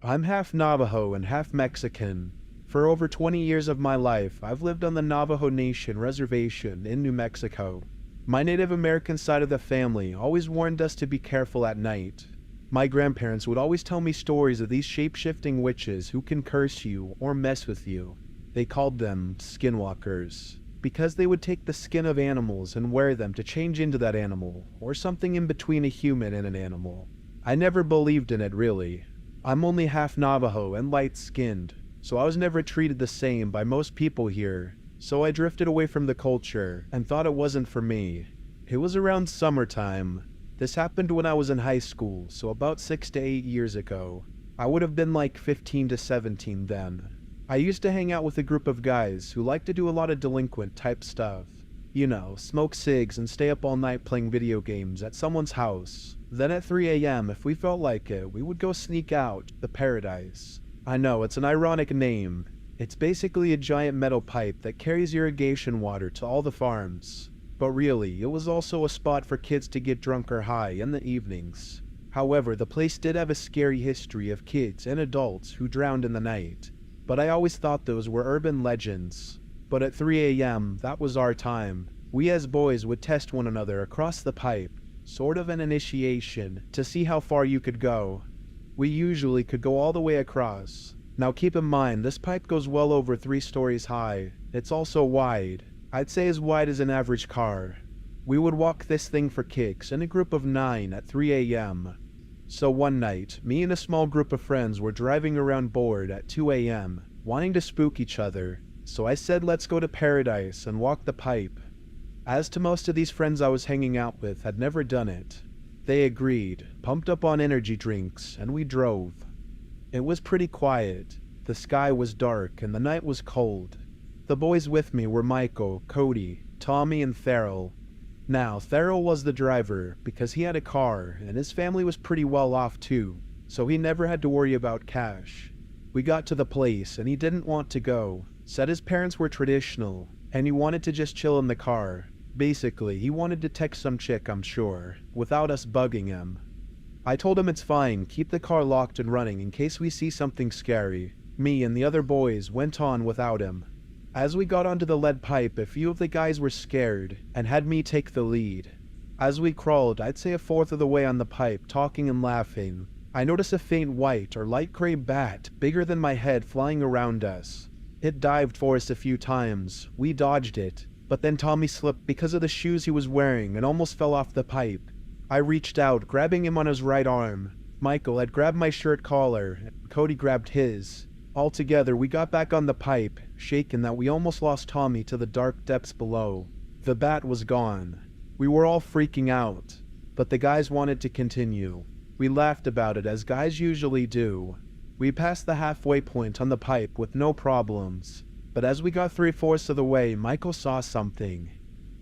I'm half Navajo and half Mexican. For over 20 years of my life, I've lived on the Navajo Nation reservation in New Mexico. My Native American side of the family always warned us to be careful at night. My grandparents would always tell me stories of these shape-shifting witches who can curse you or mess with you. They called them Skinwalkers, because they would take the skin of animals and wear them to change into that animal, or something in between a human and an animal. I never believed in it really. I'm only half Navajo and light-skinned, so I was never treated the same by most people here, so I drifted away from the culture and thought it wasn't for me. It was around summertime. This happened when I was in high school, so about 6 to 8 years ago. I would have been like 15 to 17 then. I used to hang out with a group of guys who liked to do a lot of delinquent type stuff. You know, smoke cigs and stay up all night playing video games at someone's house. Then at 3 a.m., if we felt like it, we would go sneak out the Paradise. I know, it's an ironic name. It's basically a giant metal pipe that carries irrigation water to all the farms. But really, it was also a spot for kids to get drunk or high in the evenings. However, the place did have a scary history of kids and adults who drowned in the night. But I always thought those were urban legends. But at 3 a.m., that was our time. We as boys would test one another across the pipe, sort of an initiation, to see how far you could go. We usually could go all the way across. Now keep in mind, this pipe goes well over 3 stories high. It's also wide. I'd say as wide as an average car. We would walk this thing for kicks in a group of 9 at 3 a.m. So one night, me and a small group of friends were driving around bored at 2 a.m., wanting to spook each other. So I said let's go to Paradise and walk the pipe. As to most of these friends I was hanging out with had never done it. They agreed, pumped up on energy drinks, and we drove. It was pretty quiet. The sky was dark and the night was cold. The boys with me were Michael, Cody, Tommy, and Farrell. Now, Farrell was the driver because he had a car and his family was pretty well off too, so he never had to worry about cash. We got to the place and he didn't want to go, said his parents were traditional, and he wanted to just chill in the car. Basically, he wanted to text some chick, I'm sure, without us bugging him. I told him it's fine, keep the car locked and running in case we see something scary. Me and the other boys went on without him. As we got onto the lead pipe, a few of the guys were scared and had me take the lead. As we crawled, I'd say a fourth of the way on the pipe, talking and laughing, I noticed a faint white or light gray bat bigger than my head flying around us. It dived for us a few times. We dodged it, but then Tommy slipped because of the shoes he was wearing and almost fell off the pipe. I reached out, grabbing him on his right arm. Michael had grabbed my shirt collar, and Cody grabbed his. Altogether, we got back on the pipe, shaken that we almost lost Tommy to the dark depths below. The bat was gone. We were all freaking out, but the guys wanted to continue. We laughed about it as guys usually do. We passed the halfway point on the pipe with no problems, but as we got 3/4 of the way, Michael saw something.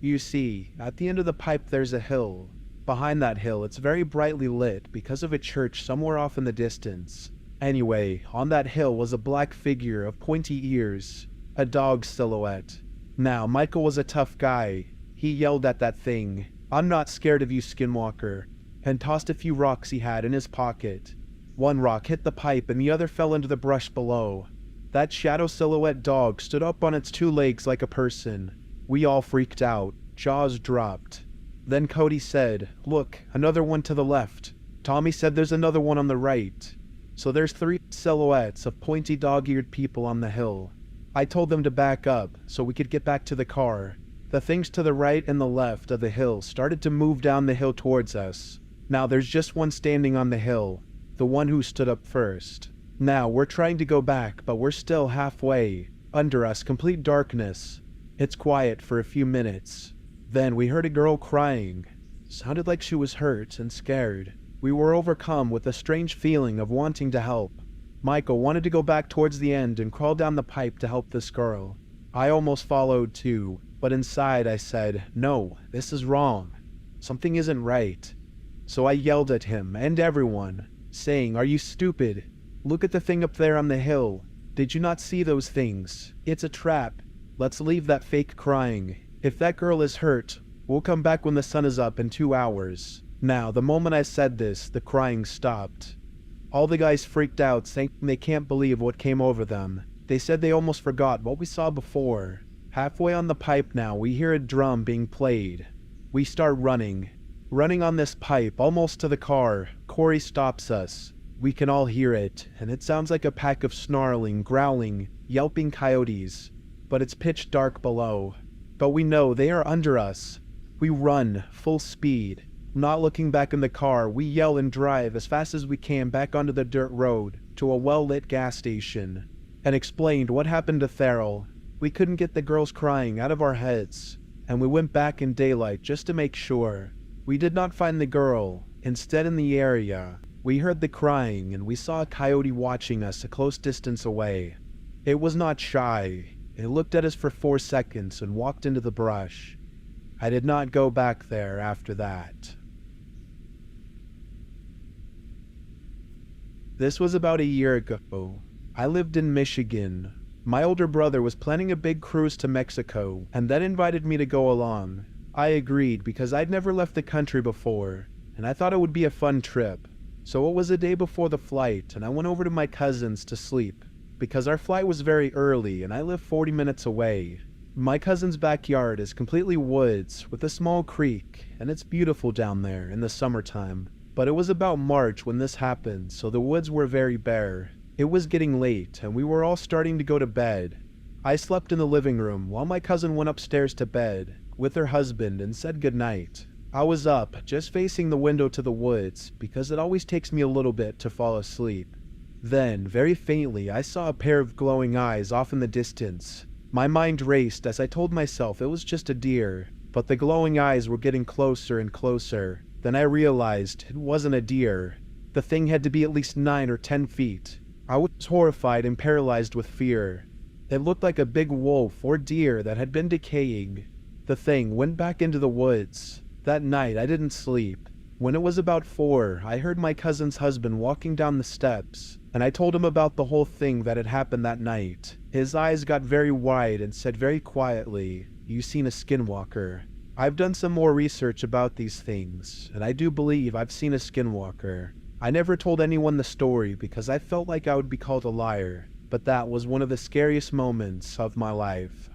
You see, at the end of the pipe there's a hill. Behind that hill, it's very brightly lit because of a church somewhere off in the distance. Anyway, on that hill was a black figure of pointy ears, a dog silhouette. Now, Michael was a tough guy. He yelled at that thing, "I'm not scared of you, Skinwalker," and tossed a few rocks he had in his pocket. One rock hit the pipe and the other fell into the brush below. That shadow silhouette dog stood up on its 2 legs like a person. We all freaked out, jaws dropped. Then Cody said, "Look, another one to the left." Tommy said there's another one on the right. So there's 3 silhouettes of pointy dog-eared people on the hill. I told them to back up so we could get back to the car. The things to the right and the left of the hill started to move down the hill towards us. Now there's just one standing on the hill, the one who stood up first. Now we're trying to go back, but we're still halfway. Under us, complete darkness. It's quiet for a few minutes. Then we heard a girl crying. Sounded like she was hurt and scared. We were overcome with a strange feeling of wanting to help. Michael wanted to go back towards the end and crawl down the pipe to help this girl. I almost followed too, but inside I said, "No, this is wrong. Something isn't right." So I yelled at him and everyone, saying, "Are you stupid? Look at the thing up there on the hill. Did you not see those things? It's a trap. Let's leave that fake crying. If that girl is hurt, we'll come back when the sun is up in 2 hours." Now, the moment I said this, the crying stopped. All the guys freaked out, saying they can't believe what came over them. They said they almost forgot what we saw before. Halfway on the pipe now, we hear a drum being played. We start running. Running on this pipe, almost to the car. Corey stops us. We can all hear it, and it sounds like a pack of snarling, growling, yelping coyotes. But it's pitch dark below. But we know they are under us. We run, full speed. Not looking back in the car, we yell and drive as fast as we can back onto the dirt road to a well-lit gas station, and explained what happened to Therrell. We couldn't get the girls crying out of our heads, and we went back in daylight just to make sure. We did not find the girl. Instead, in the area, we heard the crying and we saw a coyote watching us a close distance away. It was not shy. It looked at us for 4 seconds and walked into the brush. I did not go back there after that. This was about a year ago. I lived in Michigan. My older brother was planning a big cruise to Mexico and then invited me to go along. I agreed because I'd never left the country before, and I thought it would be a fun trip. So it was a day before the flight, and I went over to my cousin's to sleep, because our flight was very early and I live 40 minutes away. My cousin's backyard is completely woods with a small creek, and it's beautiful down there in the summertime. But it was about March when this happened, so the woods were very bare. It was getting late, and we were all starting to go to bed. I slept in the living room while my cousin went upstairs to bed with her husband and said goodnight. I was up, just facing the window to the woods, because it always takes me a little bit to fall asleep. Then, very faintly, I saw a pair of glowing eyes off in the distance. My mind raced as I told myself it was just a deer, but the glowing eyes were getting closer and closer. Then I realized it wasn't a deer. The thing had to be at least 9 or 10 feet. I was horrified and paralyzed with fear. It looked like a big wolf or deer that had been decaying. The thing went back into the woods. That night I didn't sleep. When it was about 4, I heard my cousin's husband walking down the steps, and I told him about the whole thing that had happened that night. His eyes got very wide and said very quietly, "You seen a skinwalker?" I've done some more research about these things, and I do believe I've seen a skinwalker. I never told anyone the story because I felt like I would be called a liar, but that was one of the scariest moments of my life.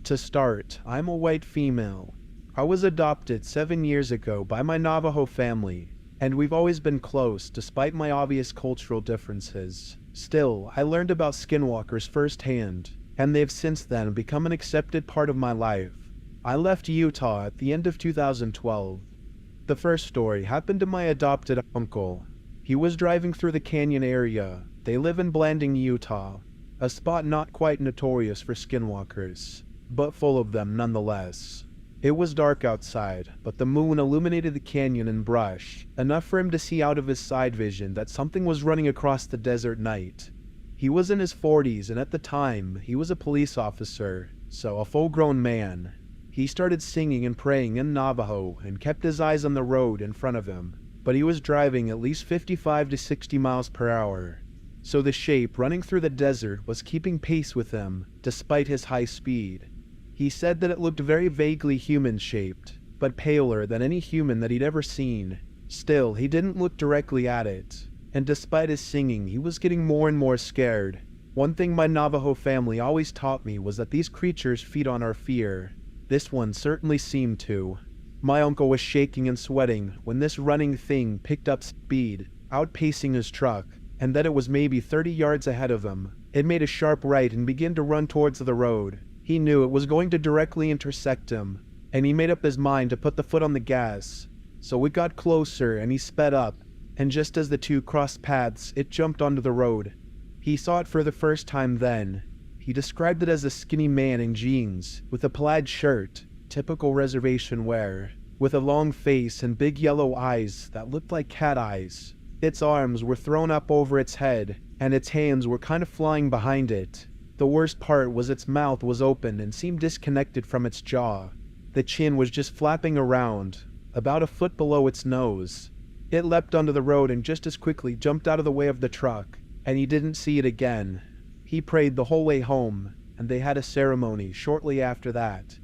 To start, I'm a white female. I was adopted 7 years ago by my Navajo family, and we've always been close despite my obvious cultural differences. Still, I learned about skinwalkers firsthand, and they've since then become an accepted part of my life. I left Utah at the end of 2012. The first story happened to my adopted uncle. He was driving through the canyon area. They live in Blanding, Utah, a spot not quite notorious for skinwalkers, but full of them nonetheless. It was dark outside, but the moon illuminated the canyon and brush, enough for him to see out of his side vision that something was running across the desert night. He was in his 40s, and at the time, he was a police officer, so a full-grown man. He started singing and praying in Navajo and kept his eyes on the road in front of him, but he was driving at least 55 to 60 miles per hour. So the shape running through the desert was keeping pace with him, despite his high speed. He said that it looked very vaguely human-shaped, but paler than any human that he'd ever seen. Still, he didn't look directly at it, and despite his singing, he was getting more and more scared. One thing my Navajo family always taught me was that these creatures feed on our fear. This one certainly seemed to. My uncle was shaking and sweating when this running thing picked up speed, outpacing his truck, and that it was maybe 30 yards ahead of him. It made a sharp right and began to run towards the road. He knew it was going to directly intersect him, and he made up his mind to put the foot on the gas. So it got closer and he sped up, and just as the two crossed paths, it jumped onto the road. He saw it for the first time then. He described it as a skinny man in jeans, with a plaid shirt, typical reservation wear, with a long face and big yellow eyes that looked like cat eyes. Its arms were thrown up over its head, and its hands were kind of flying behind it. The worst part was its mouth was open and seemed disconnected from its jaw. The chin was just flapping around, about a foot below its nose. It leapt onto the road and just as quickly jumped out of the way of the truck, and he didn't see it again. He prayed the whole way home, and they had a ceremony shortly after that.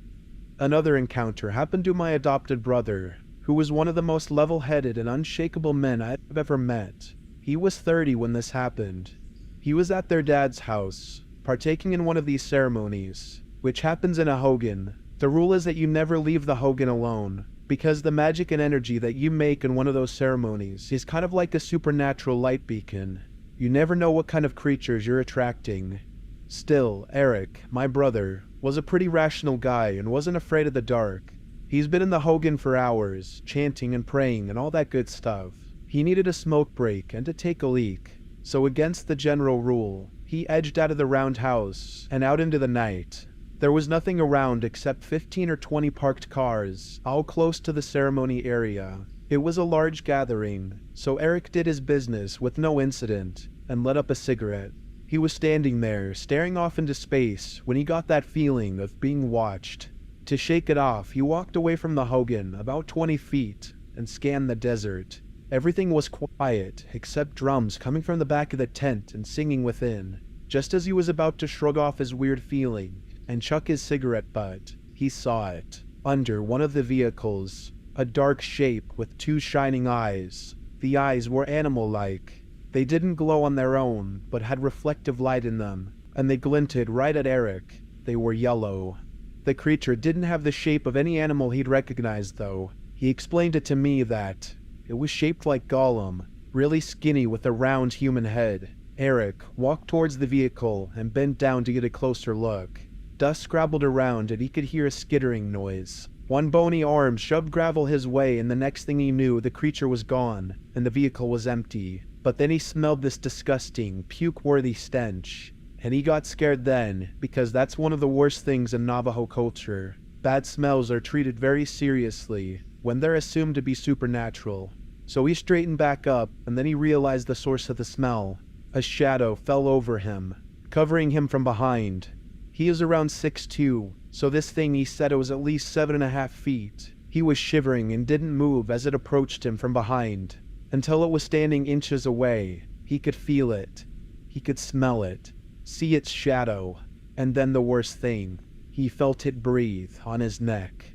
Another encounter happened to my adopted brother, who was one of the most level-headed and unshakable men I've ever met. He was 30 when this happened. He was at their dad's house, partaking in one of these ceremonies, which happens in a Hogan. The rule is that you never leave the Hogan alone, because the magic and energy that you make in one of those ceremonies is kind of like a supernatural light beacon. You never know what kind of creatures you're attracting. Still, Eric, my brother, was a pretty rational guy and wasn't afraid of the dark. He's been in the Hogan for hours, chanting and praying and all that good stuff. He needed a smoke break and to take a leak, so against the general rule, he edged out of the roundhouse and out into the night. There was nothing around except 15 or 20 parked cars, all close to the ceremony area. It was a large gathering, so Eric did his business with no incident and lit up a cigarette. He was standing there, staring off into space, when he got that feeling of being watched. To shake it off, he walked away from the Hogan about 20 feet and scanned the desert. Everything was quiet, except drums coming from the back of the tent and singing within. Just as he was about to shrug off his weird feeling and chuck his cigarette butt, he saw it. Under one of the vehicles, a dark shape with two shining eyes. The eyes were animal-like. They didn't glow on their own, but had reflective light in them, and they glinted right at Eric. They were yellow. The creature didn't have the shape of any animal he'd recognized, though. He explained it to me that it was shaped like Gollum, really skinny with a round human head. Eric walked towards the vehicle and bent down to get a closer look. Dust scrabbled around and he could hear a skittering noise. One bony arm shoved gravel his way, and the next thing he knew, the creature was gone, and the vehicle was empty. But then he smelled this disgusting, puke-worthy stench. And he got scared then, because that's one of the worst things in Navajo culture. Bad smells are treated very seriously when they're assumed to be supernatural. So he straightened back up, and then he realized the source of the smell. A shadow fell over him, covering him from behind. He is around 6'2", so this thing, he said it was at least 7.5 feet. He was shivering and didn't move as it approached him from behind, until it was standing inches away. He could feel it. He could smell it, see its shadow, and then the worst thing. He felt it breathe on his neck.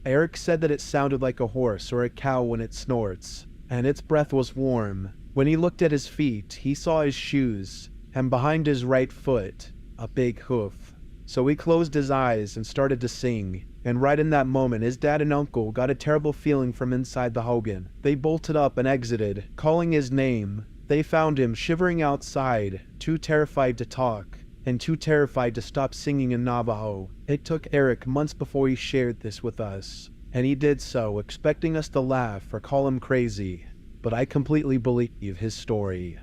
Eric said that it sounded like a horse or a cow when it snorts, and its breath was warm. When he looked at his feet, he saw his shoes, and behind his right foot, a big hoof. So he closed his eyes and started to sing, and right in that moment his dad and uncle got a terrible feeling from inside the Hogan. They bolted up and exited, calling his name. They found him shivering outside, too terrified to talk, and too terrified to stop singing in Navajo. It took Eric months before he shared this with us, and he did so expecting us to laugh or call him crazy, but I completely believe his story.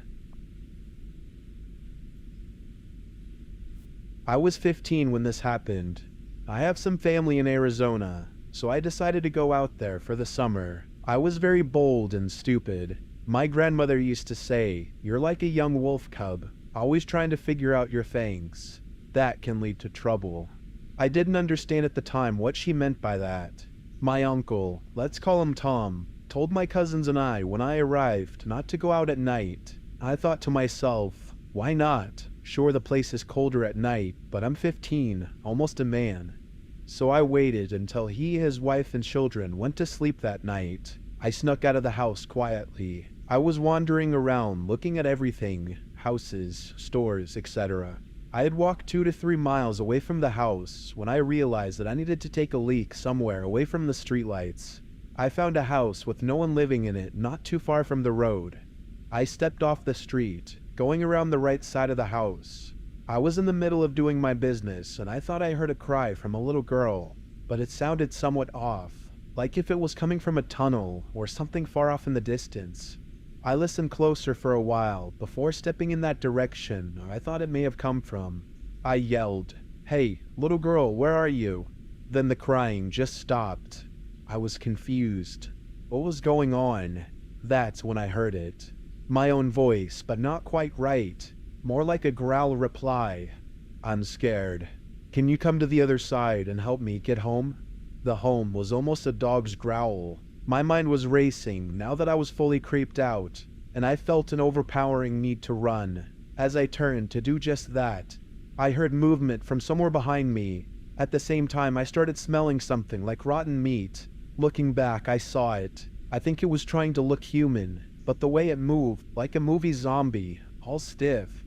I was 15 when this happened. I have some family in Arizona, so I decided to go out there for the summer. I was very bold and stupid. My grandmother used to say, "You're like a young wolf cub, always trying to figure out your fangs. That can lead to trouble." I didn't understand at the time what she meant by that. My uncle, let's call him Tom, told my cousins and I when I arrived not to go out at night. I thought to myself, why not? Sure, the place is colder at night, but I'm 15, almost a man. So I waited until he, his wife, and children went to sleep that night. I snuck out of the house quietly. I was wandering around, looking at everything, houses, stores, etc. I had walked 2 to 3 miles away from the house when I realized that I needed to take a leak somewhere away from the streetlights. I found a house with no one living in it not too far from the road. I stepped off the street, going around the right side of the house. I was in the middle of doing my business, and I thought I heard a cry from a little girl, but it sounded somewhat off, like if it was coming from a tunnel or something far off in the distance. I listened closer for a while before stepping in that direction I thought it may have come from. I yelled, "Hey, little girl, where are you?" Then the crying just stopped. I was confused. What was going on? That's when I heard it. My own voice, but not quite right. More like a growl reply. "I'm scared. Can you come to the other side and help me get home?" The home was almost a dog's growl. My mind was racing now that I was fully creeped out, and I felt an overpowering need to run. As I turned to do just that, I heard movement from somewhere behind me. At the same time, I started smelling something like rotten meat. Looking back, I saw it. I think it was trying to look human, but the way it moved, like a movie zombie, all stiff.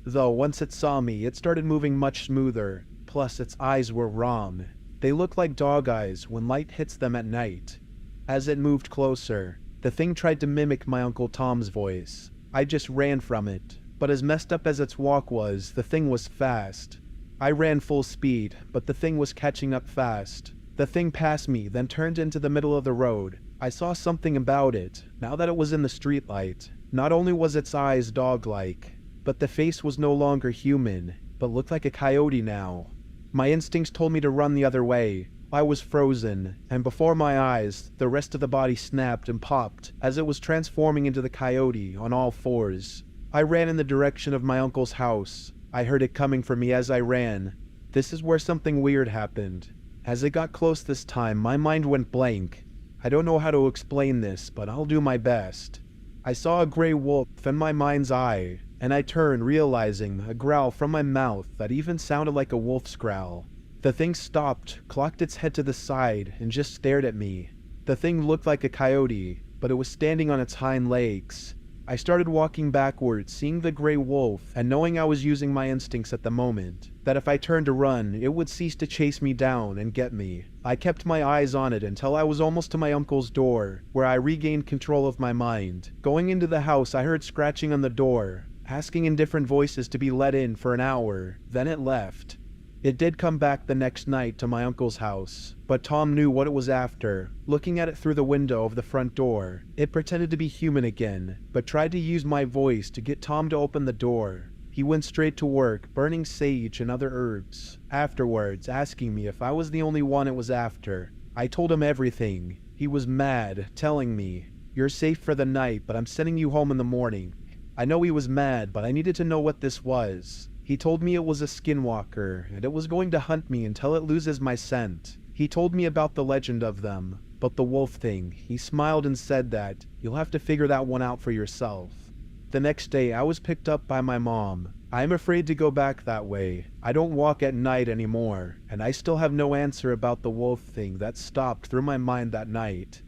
Though once it saw me, it started moving much smoother, plus its eyes were wrong. They look like dog eyes when light hits them at night. As it moved closer, the thing tried to mimic my Uncle Tom's voice. I just ran from it, but as messed up as its walk was, the thing was fast. I ran full speed, but the thing was catching up fast. The thing passed me, then turned into the middle of the road. I saw something about it, now that it was in the streetlight. Not only was its eyes dog-like, but the face was no longer human, but looked like a coyote now. My instincts told me to run the other way. I was frozen, and before my eyes, the rest of the body snapped and popped as it was transforming into the coyote on all fours. I ran in the direction of my uncle's house. I heard it coming for me as I ran. This is where something weird happened. As it got close this time, my mind went blank. I don't know how to explain this, but I'll do my best. I saw a gray wolf in my mind's eye, and I turned, realizing a growl from my mouth that even sounded like a wolf's growl. The thing stopped, clocked its head to the side, and just stared at me. The thing looked like a coyote, but it was standing on its hind legs. I started walking backwards, seeing the gray wolf, and knowing I was using my instincts at the moment, that if I turned to run, it would cease to chase me down and get me. I kept my eyes on it until I was almost to my uncle's door, where I regained control of my mind. Going into the house, I heard scratching on the door, asking in different voices to be let in for an hour, then it left. It did come back the next night to my uncle's house, but Tom knew what it was after. Looking at it through the window of the front door, it pretended to be human again, but tried to use my voice to get Tom to open the door. He went straight to work, burning sage and other herbs, afterwards asking me if I was the only one it was after. I told him everything. He was mad, telling me, "You're safe for the night, but I'm sending you home in the morning." I know he was mad, but I needed to know what this was. He told me it was a Skinwalker, and it was going to hunt me until it loses my scent. He told me about the legend of them, but the wolf thing, he smiled and said that, "You'll have to figure that one out for yourself." The next day, I was picked up by my mom. I am afraid to go back that way. I don't walk at night anymore, and I still have no answer about the wolf thing that stopped through my mind that night.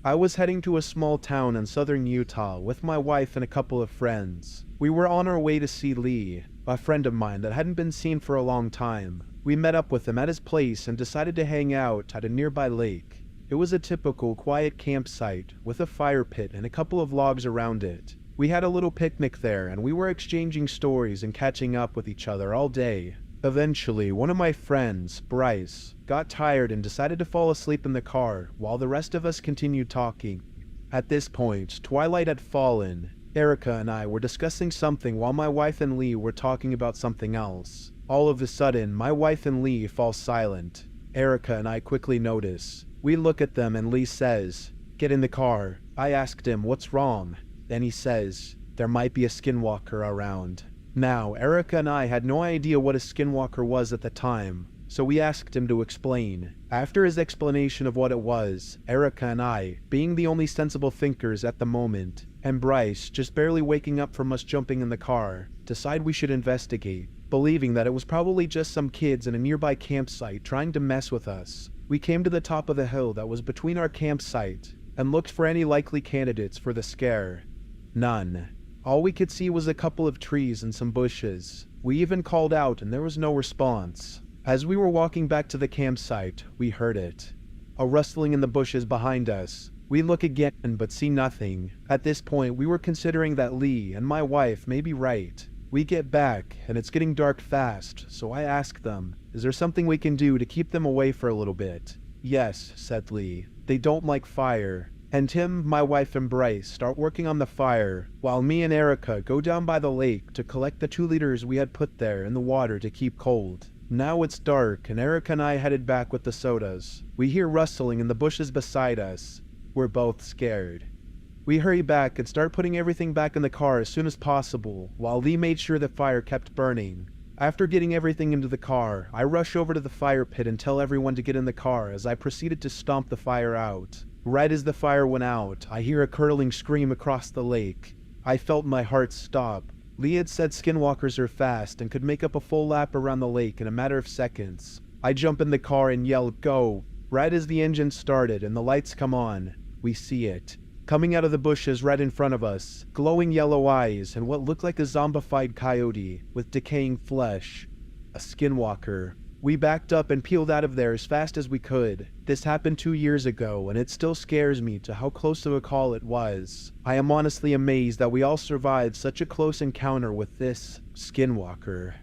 I was heading to a small town in southern Utah with my wife and a couple of friends. We were on our way to see Lee, a friend of mine that hadn't been seen for a long time. We met up with him at his place and decided to hang out at a nearby lake. It was a typical quiet campsite with a fire pit and a couple of logs around it. We had a little picnic there and we were exchanging stories and catching up with each other all day. Eventually, one of my friends, Bryce, got tired and decided to fall asleep in the car while the rest of us continued talking. At this point, twilight had fallen. Erica and I were discussing something while my wife and Lee were talking about something else. All of a sudden, my wife and Lee fall silent. Erica and I quickly notice. We look at them and Lee says, "Get in the car." I asked him, "What's wrong?" Then he says, "There might be a Skinwalker around." Now, Erica and I had no idea what a Skinwalker was at the time, so we asked him to explain. After his explanation of what it was, Erica and I, being the only sensible thinkers at the moment, and Bryce, just barely waking up from us jumping in the car, decide we should investigate, believing that it was probably just some kids in a nearby campsite trying to mess with us. We came to the top of the hill that was between our campsite, and looked for any likely candidates for the scare. None. All we could see was a couple of trees and some bushes. We even called out and there was no response. As we were walking back to the campsite, we heard it. A rustling in the bushes behind us. We look again but see nothing. At this point, we were considering that Lee and my wife may be right. We get back, and it's getting dark fast, so I ask them, "Is there something we can do to keep them away for a little bit?" "Yes," said Lee. "They don't like fire." And Tim, my wife, and Bryce start working on the fire, while me and Erica go down by the lake to collect the 2 liters we had put there in the water to keep cold. Now it's dark, and Erica and I headed back with the sodas. We hear rustling in the bushes beside us. We're both scared. We hurry back and start putting everything back in the car as soon as possible, while Lee made sure the fire kept burning. After getting everything into the car, I rush over to the fire pit and tell everyone to get in the car as I proceeded to stomp the fire out. Right as the fire went out, I hear a curdling scream across the lake. I felt my heart stop. Lee had said Skinwalkers are fast and could make up a full lap around the lake in a matter of seconds. I jump in the car and yell, "Go!" Right as the engine started and the lights come on, we see it. Coming out of the bushes right in front of us, glowing yellow eyes and what looked like a zombified coyote with decaying flesh. A skinwalker. We backed up and peeled out of there as fast as we could. This happened 2 years ago, and it still scares me to how close to a call it was. I am honestly amazed that we all survived such a close encounter with this skinwalker.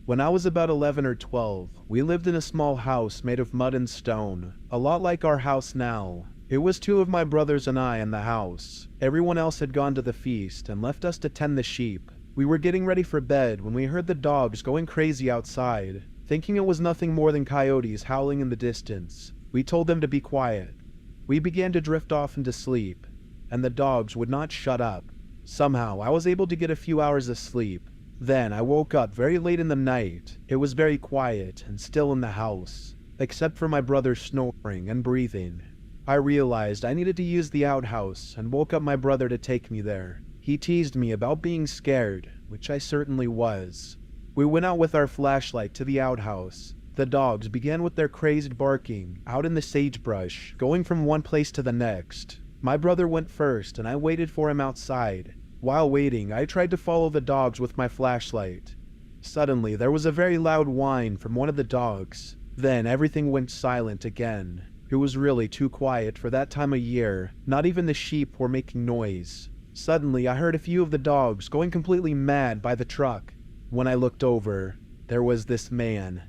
When I was about 11 or 12, we lived in a small house made of mud and stone, a lot like our house now. It was 2 of my brothers and I in the house. Everyone else had gone to the feast and left us to tend the sheep. We were getting ready for bed when we heard the dogs going crazy outside. Thinking it was nothing more than coyotes howling in the distance, we told them to be quiet. We began to drift off into sleep, and the dogs would not shut up. Somehow, I was able to get a few hours of sleep. Then I woke up very late in the night. It was very quiet and still in the house, except for my brother snoring and breathing. I realized I needed to use the outhouse and woke up my brother to take me there. He teased me about being scared, which I certainly was. We went out with our flashlight to the outhouse. The dogs began with their crazed barking out in the sagebrush, going from one place to the next. My brother went first and I waited for him outside. While waiting, I tried to follow the dogs with my flashlight. Suddenly, there was a very loud whine from one of the dogs. Then everything went silent again. It was really too quiet for that time of year. Not even the sheep were making noise. Suddenly, I heard a few of the dogs going completely mad by the truck. When I looked over, there was this man.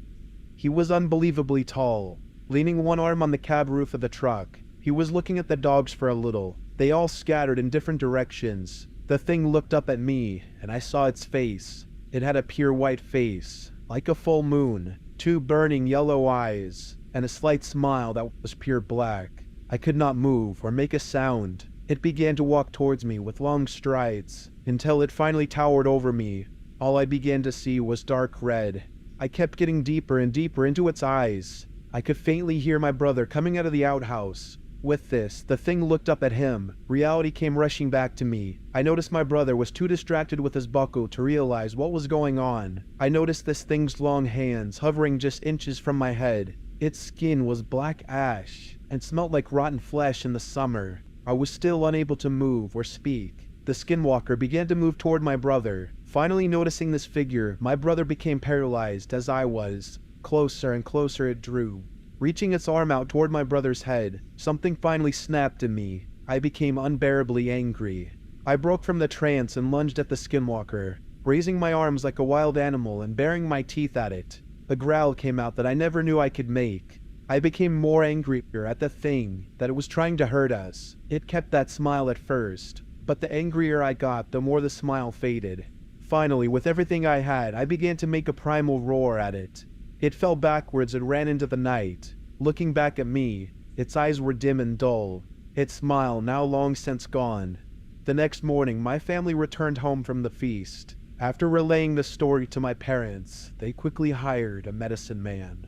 He was unbelievably tall, leaning one arm on the cab roof of the truck. He was looking at the dogs for a little. They all scattered in different directions. The thing looked up at me, and I saw its face. It had a pure white face, like a full moon, 2 burning yellow eyes, and a slight smile that was pure black. I could not move or make a sound. It began to walk towards me with long strides, until it finally towered over me. All I began to see was dark red. I kept getting deeper and deeper into its eyes. I could faintly hear my brother coming out of the outhouse. With this, the thing looked up at him. Reality came rushing back to me. I noticed my brother was too distracted with his buckle to realize what was going on. I noticed this thing's long hands hovering just inches from my head. Its skin was black ash and smelt like rotten flesh in the summer. I was still unable to move or speak. The skinwalker began to move toward my brother. Finally noticing this figure, my brother became paralyzed as I was. Closer and closer it drew. Reaching its arm out toward my brother's head, something finally snapped in me. I became unbearably angry. I broke from the trance and lunged at the skinwalker, raising my arms like a wild animal and baring my teeth at it. A growl came out that I never knew I could make. I became more angrier at the thing, that it was trying to hurt us. It kept that smile at first, but the angrier I got, the more the smile faded. Finally, with everything I had, I began to make a primal roar at it. It fell backwards and ran into the night. Looking back at me, its eyes were dim and dull, its smile now long since gone. The next morning, my family returned home from the feast. After relaying the story to my parents, they quickly hired a medicine man.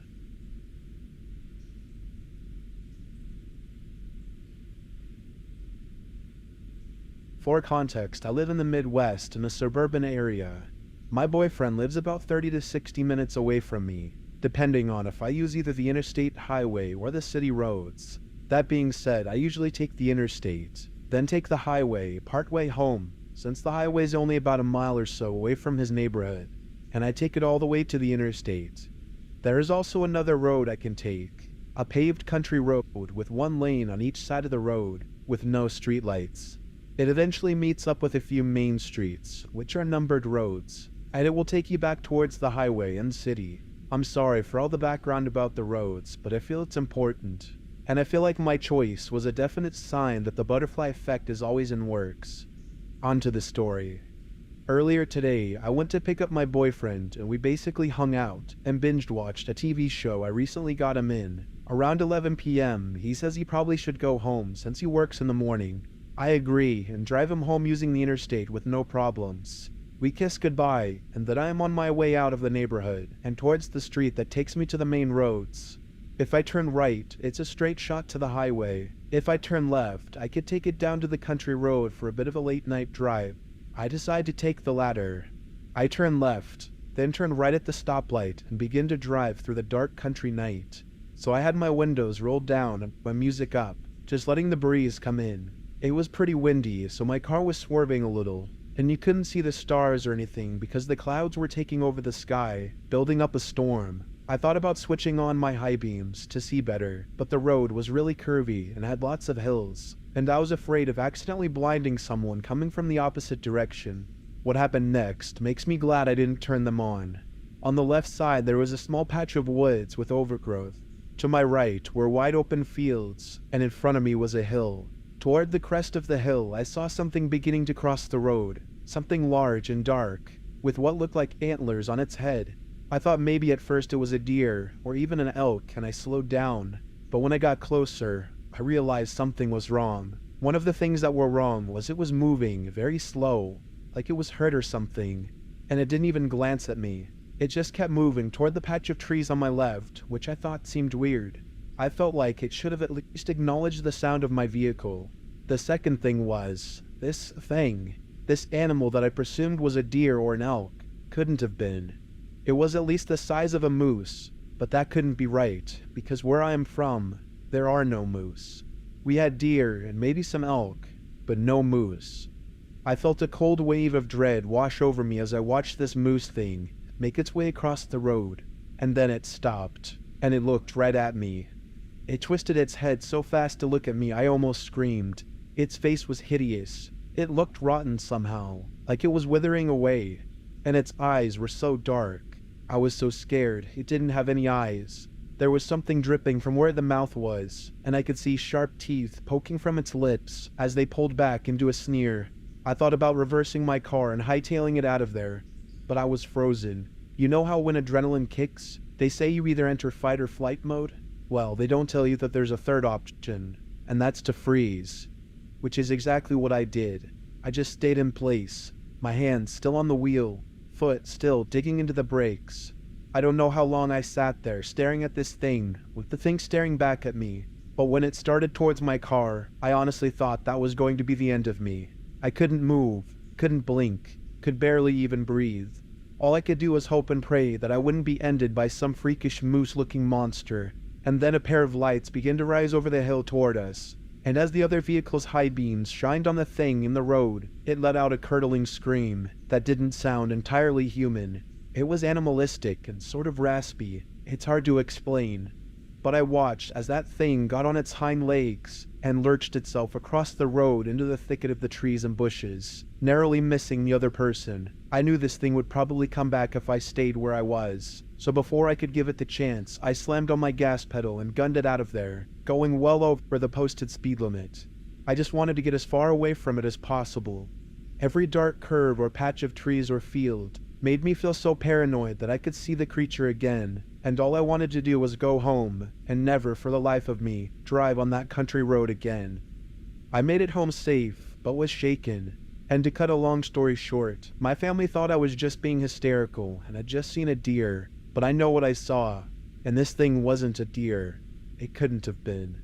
For context, I live in the Midwest in a suburban area. My boyfriend lives about 30 to 60 minutes away from me, depending on if I use either the interstate highway or the city roads. That being said, I usually take the interstate, then take the highway partway home, since the highway is only about a mile or so away from his neighborhood, and I take it all the way to the interstate. There is also another road I can take, a paved country road with 1 lane on each side of the road, with no streetlights. It eventually meets up with a few main streets, which are numbered roads, and it will take you back towards the highway and city. I'm sorry for all the background about the roads, but I feel it's important. And I feel like my choice was a definite sign that the butterfly effect is always in works. On to the story. Earlier today, I went to pick up my boyfriend and we basically hung out and binge-watched a TV show I recently got him in. Around 11 p.m., he says he probably should go home since he works in the morning. I agree and drive him home using the interstate with no problems. We kiss goodbye, and then I am on my way out of the neighborhood and towards the street that takes me to the main roads. If I turn right, it's a straight shot to the highway. If I turn left, I could take it down to the country road for a bit of a late night drive. I decide to take the latter. I turn left. then turned right at the stoplight and began to drive through the dark country night. So I had my windows rolled down and my music up, just letting the breeze come in. It was pretty windy, so my car was swerving a little, and you couldn't see the stars or anything because the clouds were taking over the sky, building up a storm. I thought about switching on my high beams to see better, but the road was really curvy and had lots of hills, and I was afraid of accidentally blinding someone coming from the opposite direction. What happened next makes me glad I didn't turn them on. On the left side there was a small patch of woods with overgrowth. To my right were wide open fields, and in front of me was a hill. Toward the crest of the hill I saw something beginning to cross the road, something large and dark, with what looked like antlers on its head. I thought maybe at first it was a deer, or even an elk, and I slowed down. But when I got closer, I realized something was wrong. One of the things that were wrong was it was moving very slow, like it was hurt or something, and it didn't even glance at me. It just kept moving toward the patch of trees on my left, which I thought seemed weird. I felt like it should have at least acknowledged the sound of my vehicle. The second thing was, this thing, this animal that I presumed was a deer or an elk, couldn't have been. It was at least the size of a moose, but that couldn't be right, because where I am from, there are no moose. We had deer and maybe some elk, but no moose. I felt a cold wave of dread wash over me as I watched this moose thing make its way across the road, and then it stopped, and it looked right at me. It twisted its head so fast to look at me I almost screamed. Its face was hideous. It looked rotten somehow, like it was withering away, and its eyes were so dark. I was so scared, it didn't have any eyes. There was something dripping from where the mouth was, and I could see sharp teeth poking from its lips as they pulled back into a sneer. I thought about reversing my car and hightailing it out of there, but I was frozen. You know how when adrenaline kicks, they say you either enter fight or flight mode? Well, they don't tell you that there's a third option, and that's to freeze. Which is exactly what I did. I just stayed in place, my hands still on the wheel, foot still digging into the brakes. I don't know how long I sat there staring at this thing, with the thing staring back at me, but when it started towards my car, I honestly thought that was going to be the end of me. I couldn't move, couldn't blink, could barely even breathe. All I could do was hope and pray that I wouldn't be ended by some freakish moose-looking monster, and then a pair of lights began to rise over the hill toward us. And as the other vehicle's high beams shined on the thing in the road, it let out a curdling scream that didn't sound entirely human. It was animalistic and sort of raspy. It's hard to explain. But I watched as that thing got on its hind legs and lurched itself across the road into the thicket of the trees and bushes, narrowly missing the other person. I knew this thing would probably come back if I stayed where I was, so before I could give it the chance, I slammed on my gas pedal and gunned it out of there, going well over the posted speed limit. I just wanted to get as far away from it as possible. Every dark curve or patch of trees or field made me feel so paranoid that I could see the creature again, and all I wanted to do was go home, and never, for the life of me, drive on that country road again. I made it home safe, but was shaken, and to cut a long story short, my family thought I was just being hysterical and had just seen a deer, but I know what I saw, and this thing wasn't a deer. It couldn't have been.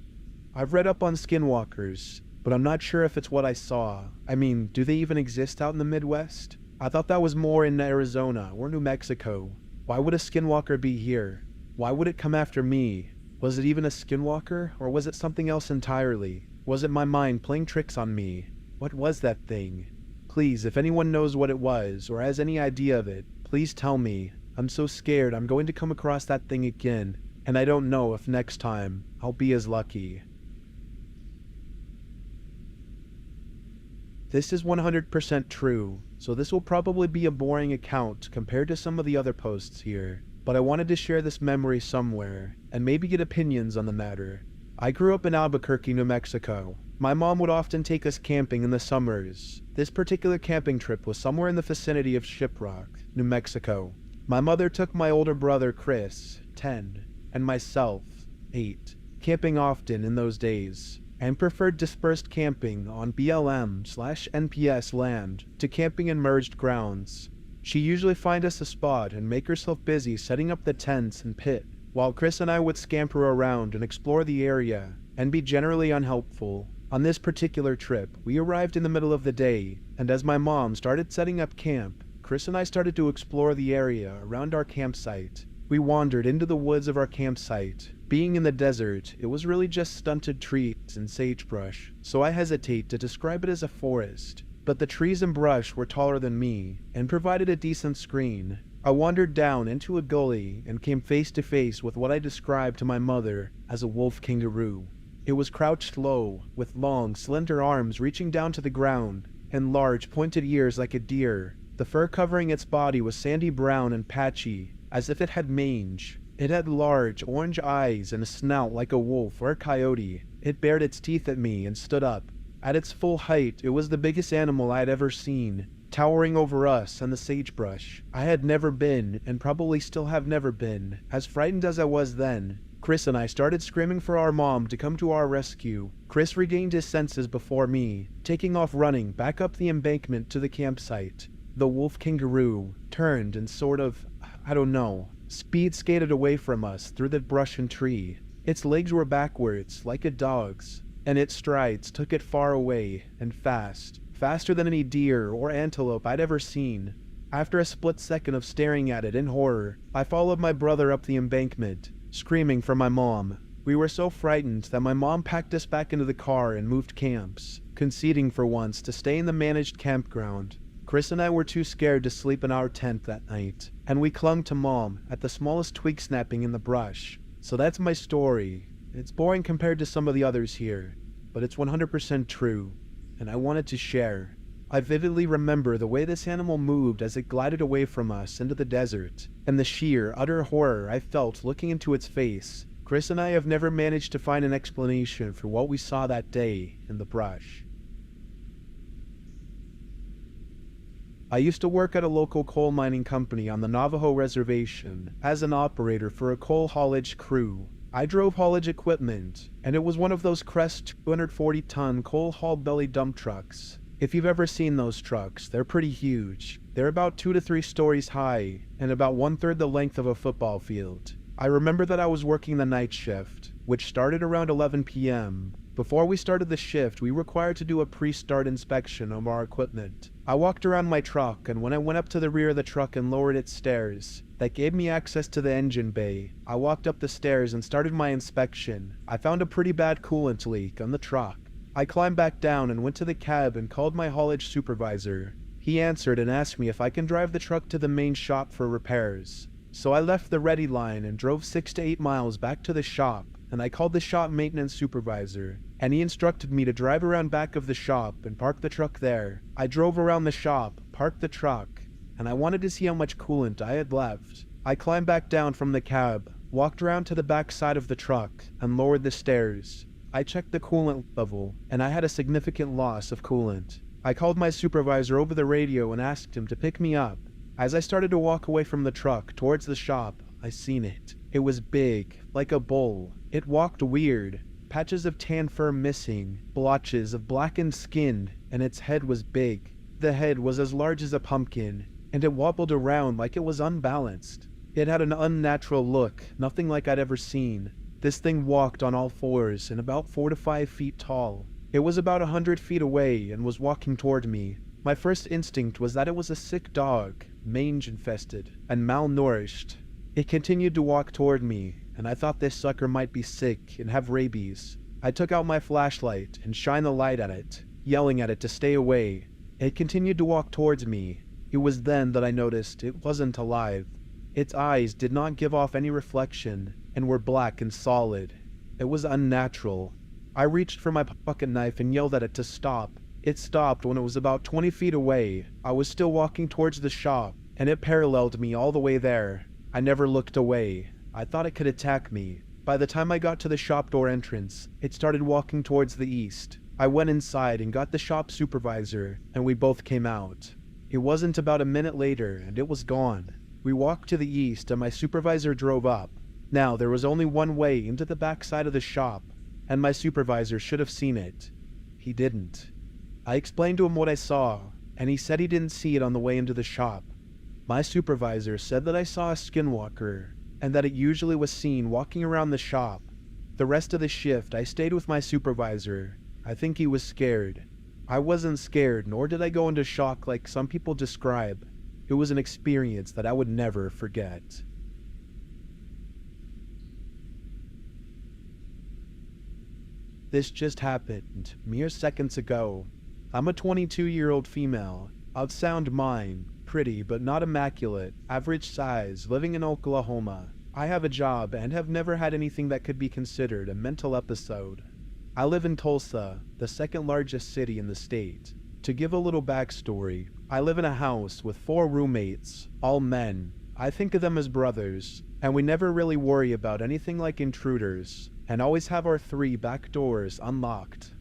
I've read up on skinwalkers, but I'm not sure if it's what I saw. I mean, do they even exist out in the Midwest? I thought that was more in Arizona or New Mexico. Why would a skinwalker be here? Why would it come after me? Was it even a skinwalker, or was it something else entirely? Was it my mind playing tricks on me? What was that thing? Please, if anyone knows what it was, or has any idea of it, please tell me. I'm so scared I'm going to come across that thing again, and I don't know if next time I'll be as lucky. This is 100% true, so this will probably be a boring account compared to some of the other posts here, but I wanted to share this memory somewhere, and maybe get opinions on the matter. I grew up in Albuquerque, New Mexico. My mom would often take us camping in the summers. This particular camping trip was somewhere in the vicinity of Shiprock, New Mexico. My mother took my older brother Chris, 10, and myself, 8, camping often in those days, and preferred dispersed camping on BLM/NPS land to camping in merged grounds. She usually find us a spot and make herself busy setting up the tents and pit, while Chris and I would scamper around and explore the area and be generally unhelpful. On this particular trip, we arrived in the middle of the day, and as my mom started setting up camp, Chris and I started to explore the area around our campsite. We wandered into the woods of our campsite. Being in the desert, it was really just stunted trees and sagebrush, so I hesitate to describe it as a forest. But the trees and brush were taller than me, and provided a decent screen. I wandered down into a gully and came face to face with what I described to my mother as a wolf kangaroo. It was crouched low, with long, slender arms reaching down to the ground, and large, pointed ears like a deer. The fur covering its body was sandy brown and patchy, as if it had mange. It had large, orange eyes and a snout like a wolf or a coyote. It bared its teeth at me and stood up. At its full height, it was the biggest animal I had ever seen, towering over us and the sagebrush. I had never been, and probably still have never been, as frightened as I was then. Chris and I started screaming for our mom to come to our rescue. Chris regained his senses before me, taking off running back up the embankment to the campsite. The wolf kangaroo turned and speed skated away from us through the brush and tree. Its legs were backwards, like a dog's, and its strides took it far away and fast, faster than any deer or antelope I'd ever seen. After a split second of staring at it in horror, I followed my brother up the embankment, screaming for my mom. We were so frightened that my mom packed us back into the car and moved camps, conceding for once to stay in the managed campground. Chris and I were too scared to sleep in our tent that night, and we clung to Mom at the smallest twig snapping in the brush. So that's my story. It's boring compared to some of the others here, but it's 100% true, and I wanted to share. I vividly remember the way this animal moved as it glided away from us into the desert, and the sheer, utter horror I felt looking into its face. Chris and I have never managed to find an explanation for what we saw that day in the brush. I used to work at a local coal mining company on the Navajo reservation as an operator for a coal haulage crew. I drove haulage equipment, and it was one of those Crest 240-ton coal haul belly dump trucks. If you've ever seen those trucks, they're pretty huge. They're about 2 to 3 stories high, and about 1/3 the length of a football field. I remember that I was working the night shift, which started around 11 p.m. Before we started the shift, we were required to do a pre-start inspection of our equipment. I walked around my truck, and when I went up to the rear of the truck and lowered its stairs, that gave me access to the engine bay, I walked up the stairs and started my inspection. I found a pretty bad coolant leak on the truck. I climbed back down and went to the cab and called my haulage supervisor. He answered and asked me if I can drive the truck to the main shop for repairs. So I left the ready line and drove 6 to 8 miles back to the shop, and I called the shop maintenance supervisor, and he instructed me to drive around back of the shop and park the truck there. I drove around the shop, parked the truck, and I wanted to see how much coolant I had left. I climbed back down from the cab, walked around to the back side of the truck, and lowered the stairs. I checked the coolant level, and I had a significant loss of coolant. I called my supervisor over the radio and asked him to pick me up. As I started to walk away from the truck towards the shop, I seen it. It was big, like a bull. It walked weird. Patches of tan fur missing, blotches of blackened skin, and its head was big. The head was as large as a pumpkin, and it wobbled around like it was unbalanced. It had an unnatural look, nothing like I'd ever seen. This thing walked on all fours and about 4 to 5 feet tall. It was about 100 feet away and was walking toward me. My first instinct was that it was a sick dog, mange-infested, and malnourished. It continued to walk toward me, and I thought this sucker might be sick and have rabies. I took out my flashlight and shined the light at it, yelling at it to stay away. It continued to walk towards me. It was then that I noticed it wasn't alive. Its eyes did not give off any reflection, and were black and solid. It was unnatural. I reached for my pocket knife and yelled at it to stop. It stopped when it was about 20 feet away. I was still walking towards the shop, and it paralleled me all the way there. I never looked away. I thought it could attack me. By the time I got to the shop door entrance, it started walking towards the east. I went inside and got the shop supervisor, and we both came out. It wasn't about a minute later, and it was gone. We walked to the east, and my supervisor drove up. Now, there was only one way into the back side of the shop, and my supervisor should have seen it. He didn't. I explained to him what I saw, and he said he didn't see it on the way into the shop. My supervisor said that I saw a skinwalker, and that it usually was seen walking around the shop. The rest of the shift, I stayed with my supervisor. I think he was scared. I wasn't scared, nor did I go into shock like some people describe. It was an experience that I would never forget. This just happened mere seconds ago. I'm a 22-year-old female, of sound mind, pretty but not immaculate, average size, living in Oklahoma. I have a job and have never had anything that could be considered a mental episode. I live in Tulsa, the second largest city in the state. To give a little backstory, I live in a house with 4 roommates, all men. I think of them as brothers, and we never really worry about anything like intruders, and always have our 3 back doors unlocked.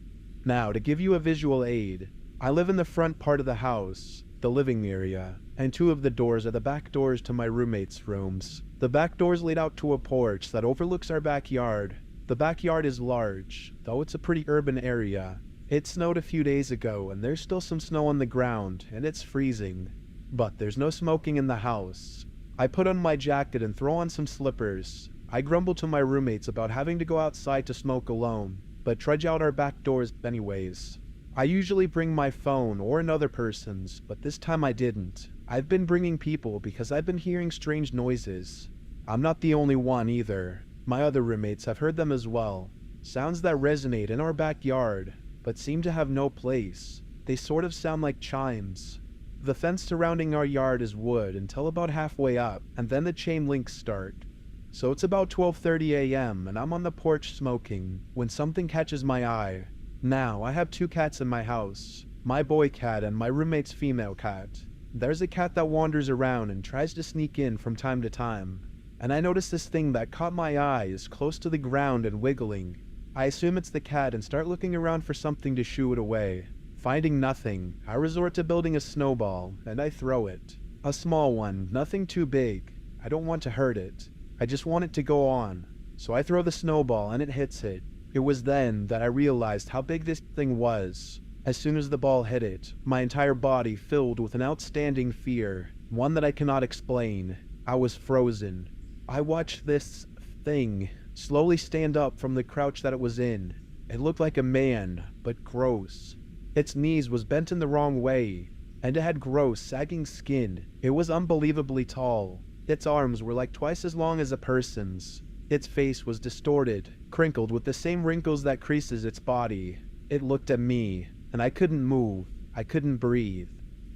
Now, to give you a visual aid, I live in the front part of the house, the living area, and 2 of the doors are the back doors to my roommates' rooms. The back doors lead out to a porch that overlooks our backyard. The backyard is large, though it's a pretty urban area. It snowed a few days ago, and there's still some snow on the ground, and it's freezing. But there's no smoking in the house. I put on my jacket and throw on some slippers. I grumble to my roommates about having to go outside to smoke alone, but trudge out our back doors anyways. I usually bring my phone or another person's, but this time I didn't. I've been bringing people because I've been hearing strange noises. I'm not the only one either. My other roommates have heard them as well. Sounds that resonate in our backyard, but seem to have no place. They sort of sound like chimes. The fence surrounding our yard is wood until about halfway up, and then the chain links start. So it's about 12:30 a.m. and I'm on the porch smoking when something catches my eye. Now, I have 2 cats in my house, my boy cat and my roommate's female cat. There's a cat that wanders around and tries to sneak in from time to time, and I notice this thing that caught my eye is close to the ground and wiggling. I assume it's the cat and start looking around for something to shoo it away. Finding nothing, I resort to building a snowball, and I throw it. A small one, nothing too big. I don't want to hurt it. I just want it to go on. So I throw the snowball and it hits it. It was then that I realized how big this thing was. As soon as the ball hit it, my entire body filled with an outstanding fear, one that I cannot explain. I was frozen. I watched this thing slowly stand up from the crouch that it was in. It looked like a man, but gross. Its knees was bent in the wrong way, and it had gross, sagging skin. It was unbelievably tall. Its arms were like twice as long as a person's. Its face was distorted, crinkled with the same wrinkles that creases its body. It looked at me, and I couldn't move. I couldn't breathe.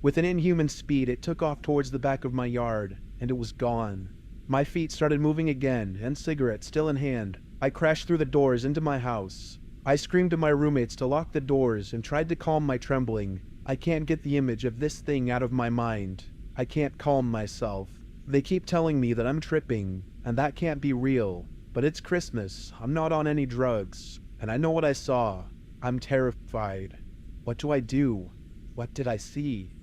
With an inhuman speed, it took off towards the back of my yard, and it was gone. My feet started moving again, and cigarette still in hand. I crashed through the doors into my house. I screamed to my roommates to lock the doors and tried to calm my trembling. I can't get the image of this thing out of my mind. I can't calm myself. They keep telling me that I'm tripping, and that can't be real. But it's Christmas, I'm not on any drugs, and I know what I saw. I'm terrified. What do I do? What did I see?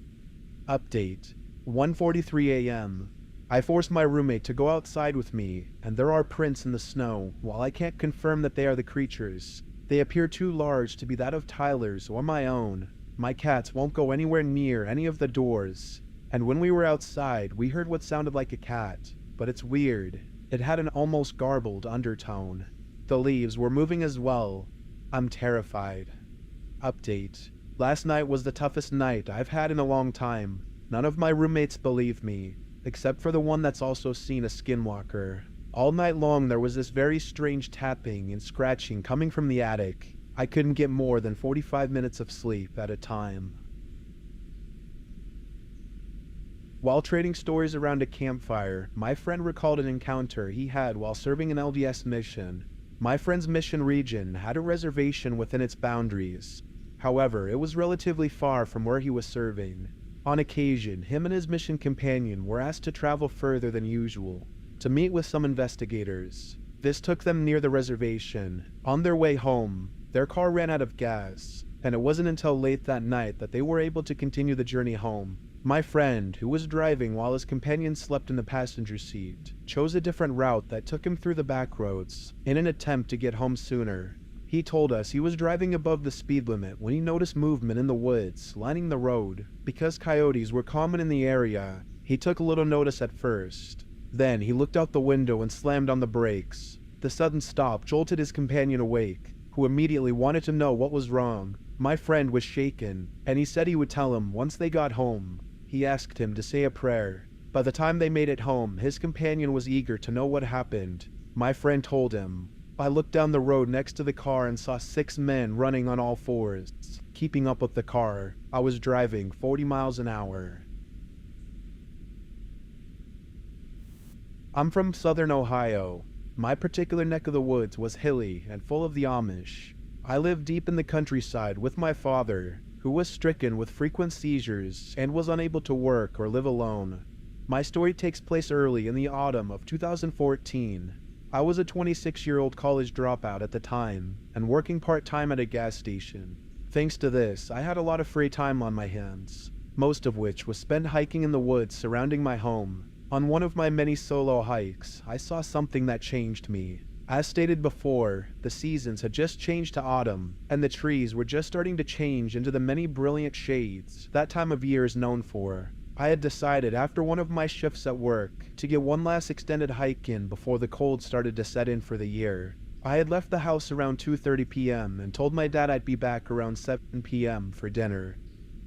Update. 1:43 a.m. I forced my roommate to go outside with me, and there are prints in the snow. While I can't confirm that they are the creatures, they appear too large to be that of Tyler's or my own. My cats won't go anywhere near any of the doors. And when we were outside, we heard what sounded like a cat, but it's weird. It had an almost garbled undertone. The leaves were moving as well. I'm terrified. Update. Last night was the toughest night I've had in a long time. None of my roommates believe me, except for the one that's also seen a Skinwalker. All night long there was this very strange tapping and scratching coming from the attic. I couldn't get more than 45 minutes of sleep at a time. While trading stories around a campfire, my friend recalled an encounter he had while serving an LDS mission. My friend's mission region had a reservation within its boundaries. However, it was relatively far from where he was serving. On occasion, him and his mission companion were asked to travel further than usual, to meet with some investigators. This took them near the reservation. On their way home, their car ran out of gas, and it wasn't until late that night that they were able to continue the journey home. My friend, who was driving while his companion slept in the passenger seat, chose a different route that took him through the back roads in an attempt to get home sooner. He told us he was driving above the speed limit when he noticed movement in the woods lining the road. Because coyotes were common in the area, he took little notice at first. Then he looked out the window and slammed on the brakes. The sudden stop jolted his companion awake, who immediately wanted to know what was wrong. My friend was shaken, and he said he would tell him once they got home. He asked him to say a prayer. By the time they made it home, his companion was eager to know what happened. My friend told him. I looked down the road next to the car and saw 6 men running on all fours, keeping up with the car. I was driving 40 miles an hour. I'm from southern Ohio. My particular neck of the woods was hilly and full of the Amish. I lived deep in the countryside with my father, who was stricken with frequent seizures and was unable to work or live alone. My story takes place early in the autumn of 2014. I was a 26-year-old college dropout at the time and working part-time at a gas station. Thanks to this, I had a lot of free time on my hands, most of which was spent hiking in the woods surrounding my home. On one of my many solo hikes, I saw something that changed me. As stated before, the seasons had just changed to autumn, and the trees were just starting to change into the many brilliant shades that time of year is known for. I had decided after one of my shifts at work to get one last extended hike in before the cold started to set in for the year. I had left the house around 2:30 p.m. and told my dad I'd be back around 7 p.m. for dinner.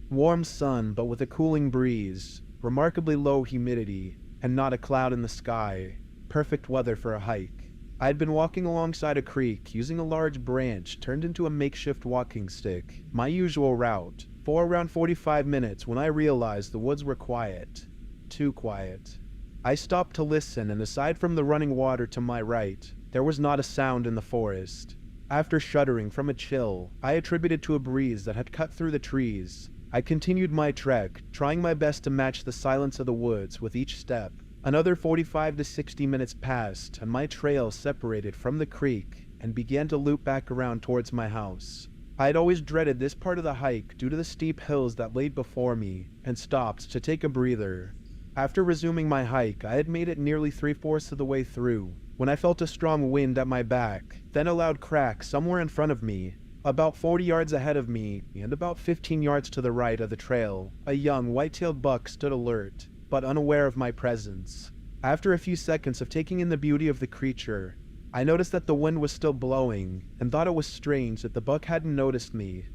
Warm sun, but with a cooling breeze, remarkably low humidity, and not a cloud in the sky. Perfect weather for a hike. I had been walking alongside a creek using a large branch turned into a makeshift walking stick, my usual route, for around 45 minutes when I realized the woods were quiet. Too quiet. I stopped to listen, and aside from the running water to my right, there was not a sound in the forest. After shuddering from a chill I attributed to a breeze that had cut through the trees, I continued my trek, trying my best to match the silence of the woods with each step. Another 45 to 60 minutes passed, and my trail separated from the creek and began to loop back around towards my house. I had always dreaded this part of the hike due to the steep hills that laid before me, and stopped to take a breather. After resuming my hike, I had made it nearly 3/4 of the way through, when I felt a strong wind at my back, then a loud crack somewhere in front of me. About 40 yards ahead of me, and about 15 yards to the right of the trail, a young white-tailed buck stood alert, but unaware of my presence. After a few seconds of taking in the beauty of the creature, I noticed that the wind was still blowing, and thought it was strange that the buck hadn't noticed me.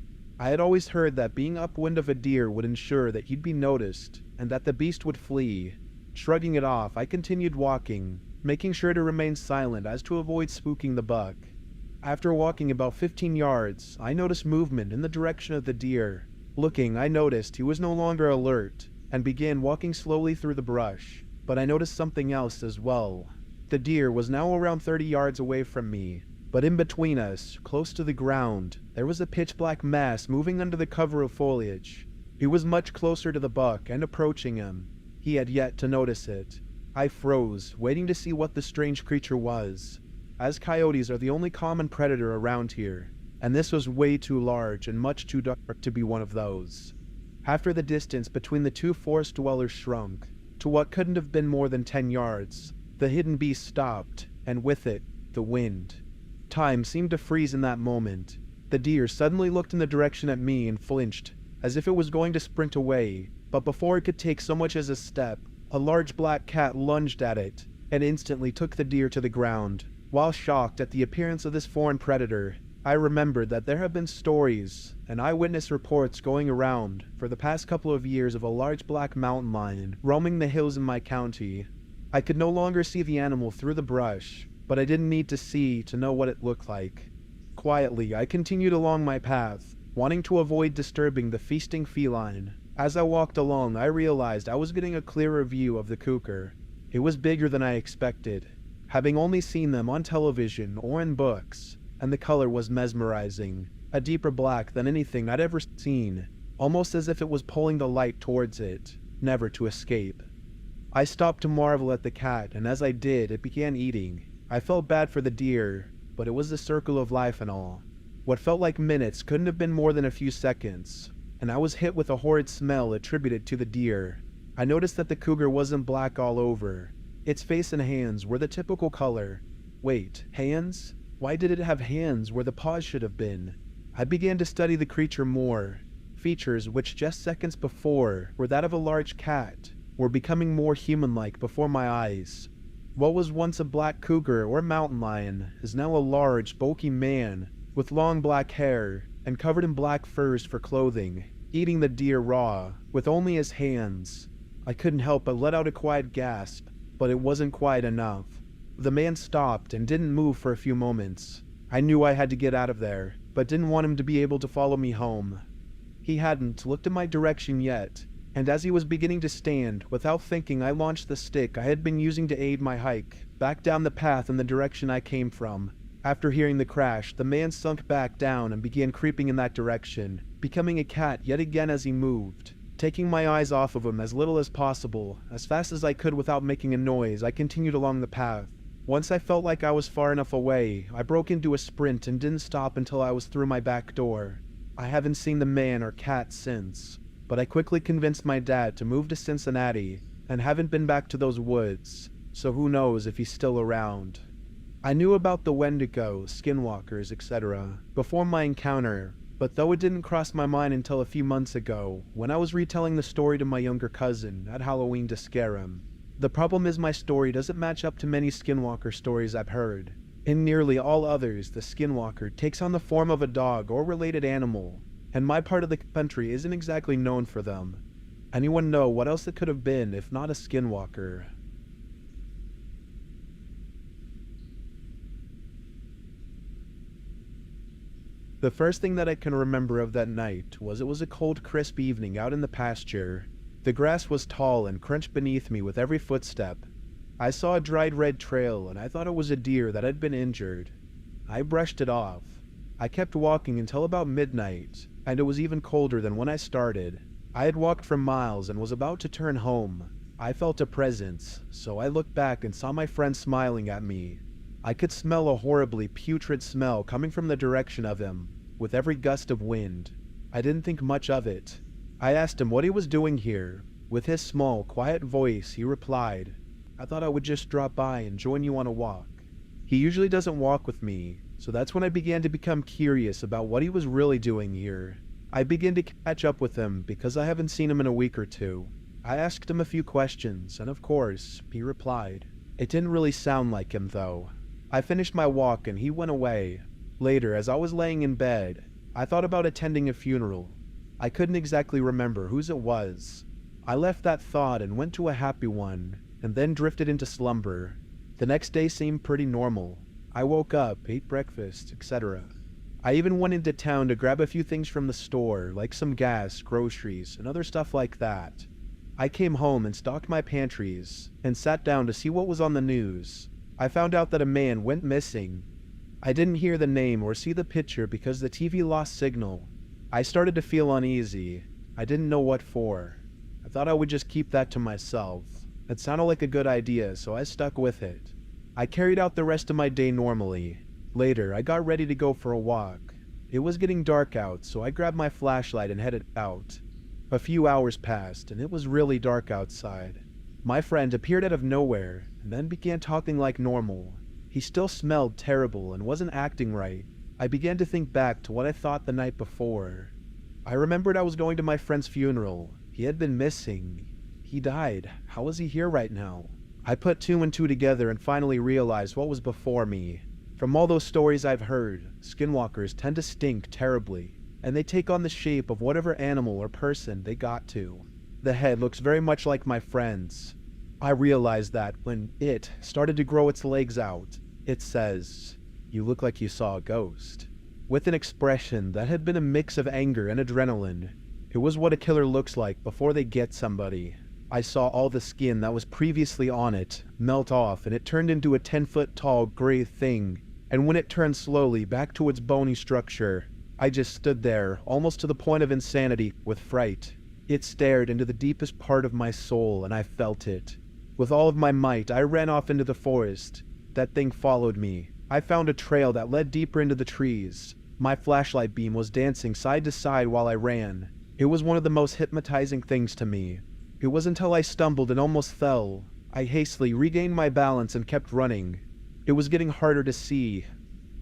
I had always heard that being upwind of a deer would ensure that he'd be noticed, and that the beast would flee. Shrugging it off, I continued walking, making sure to remain silent as to avoid spooking the buck. After walking about 15 yards, I noticed movement in the direction of the deer. Looking, I noticed he was no longer alert, and began walking slowly through the brush, but I noticed something else as well. The deer was now around 30 yards away from me, but in between us, close to the ground, there was a pitch-black mass moving under the cover of foliage. He was much closer to the buck and approaching him. He had yet to notice it. I froze, waiting to see what the strange creature was, as coyotes are the only common predator around here, and this was way too large and much too dark to be one of those. After the distance between the two forest dwellers shrunk to what couldn't have been more than 10 yards, the hidden beast stopped, and with it, the wind. Time seemed to freeze in that moment. The deer suddenly looked in the direction at me and flinched, as if it was going to sprint away, but before it could take so much as a step, a large black cat lunged at it, and instantly took the deer to the ground. While shocked at the appearance of this foreign predator, I remembered that there have been stories and eyewitness reports going around for the past couple of years of a large black mountain lion roaming the hills in my county. I could no longer see the animal through the brush, but I didn't need to see to know what it looked like. Quietly, I continued along my path, wanting to avoid disturbing the feasting feline. As I walked along, I realized I was getting a clearer view of the cougar. It was bigger than I expected, having only seen them on television or in books, and the color was mesmerizing, a deeper black than anything I'd ever seen, almost as if it was pulling the light towards it, never to escape. I stopped to marvel at the cat, and as I did, it began eating. I felt bad for the deer, but it was the circle of life and all. What felt like minutes couldn't have been more than a few seconds, and I was hit with a horrid smell attributed to the deer. I noticed that the cougar wasn't black all over. Its face and hands were the typical color. Wait, hands? Why did it have hands where the paws should have been? I began to study the creature more. Features which just seconds before were that of a large cat were becoming more human-like before my eyes. What was once a black cougar or mountain lion is now a large, bulky man with long black hair and covered in black furs for clothing. eating the deer raw, with only his hands. I couldn't help but let out a quiet gasp, but it wasn't quiet enough. The man stopped and didn't move for a few moments. I knew I had to get out of there, but didn't want him to be able to follow me home. He hadn't looked in my direction yet, and as he was beginning to stand, without thinking I launched the stick I had been using to aid my hike, back down the path in the direction I came from. After hearing the crash, the man sunk back down and began creeping in that direction, becoming a cat yet again as he moved. Taking my eyes off of him as little as possible, as fast as I could without making a noise, I continued along the path. Once I felt like I was far enough away, I broke into a sprint and didn't stop until I was through my back door. I haven't seen the man or cat since, but I quickly convinced my dad to move to Cincinnati and haven't been back to those woods, so who knows if he's still around. I knew about the Wendigo, Skinwalkers, etc. before my encounter, but though it didn't cross my mind until a few months ago, when I was retelling the story to my younger cousin at Halloween to scare him. The problem is my story doesn't match up to many Skinwalker stories I've heard. In nearly all others, the Skinwalker takes on the form of a dog or related animal, and my part of the country isn't exactly known for them. Anyone know what else it could have been if not a Skinwalker? The first thing that I can remember of that night was it was a cold, crisp evening out in the pasture. The grass was tall and crunched beneath me with every footstep. I saw a dried red trail and I thought it was a deer that had been injured. I brushed it off. I kept walking until about midnight, and it was even colder than when I started. I had walked for miles and was about to turn home. I felt a presence, so I looked back and saw my friend smiling at me. I could smell a horribly putrid smell coming from the direction of him, with every gust of wind. I didn't think much of it. I asked him what he was doing here. With his small, quiet voice, he replied, "I thought I would just drop by and join you on a walk." He usually doesn't walk with me, so that's when I began to become curious about what he was really doing here. I began to catch up with him because I haven't seen him in a week or two. I asked him a few questions, and of course, he replied. It didn't really sound like him, though. I finished my walk and he went away. Later, as I was laying in bed, I thought about attending a funeral. I couldn't exactly remember whose it was. I left that thought and went to a happy one, and then drifted into slumber. The next day seemed pretty normal. I woke up, ate breakfast, etc. I even went into town to grab a few things from the store, like some gas, groceries, and other stuff like that. I came home and stocked my pantries, and sat down to see what was on the news. I found out that a man went missing. I didn't hear the name or see the picture because the TV lost signal. I started to feel uneasy. I didn't know what for. I thought I would just keep that to myself. It sounded like a good idea, so I stuck with it. I carried out the rest of my day normally. Later, I got ready to go for a walk. It was getting dark out, so I grabbed my flashlight and headed out. A few hours passed, and it was really dark outside. My friend appeared out of nowhere, and then began talking like normal. He still smelled terrible and wasn't acting right. I began to think back to what I thought the night before. I remembered I was going to my friend's funeral. He had been missing. He died. How was he here right now? I put two and two together and finally realized what was before me. From all those stories I've heard, skinwalkers tend to stink terribly, and they take on the shape of whatever animal or person they got to. The head looks very much like my friend's. I realized that when it started to grow its legs out, it says, "You look like you saw a ghost," with an expression that had been a mix of anger and adrenaline. It was what a killer looks like before they get somebody. I saw all the skin that was previously on it melt off, and it turned into a 10-foot tall gray thing, and when it turned slowly back to its bony structure, I just stood there, almost to the point of insanity, with fright. It stared into the deepest part of my soul, and I felt it. With all of my might, I ran off into the forest. That thing followed me. I found a trail that led deeper into the trees. My flashlight beam was dancing side to side while I ran. It was one of the most hypnotizing things to me. It was until I stumbled and almost fell. I hastily regained my balance and kept running. It was getting harder to see.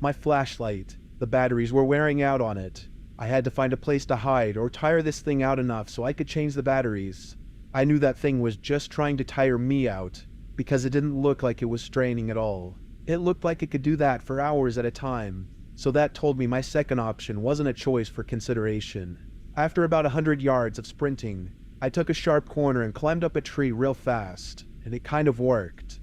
My flashlight, the batteries were wearing out on it. I had to find a place to hide or tire this thing out enough so I could change the batteries. I knew that thing was just trying to tire me out, because it didn't look like it was straining at all. It looked like it could do that for hours at a time, so that told me my second option wasn't a choice for consideration. After about 100 yards of sprinting, I took a sharp corner and climbed up a tree real fast, and it kind of worked.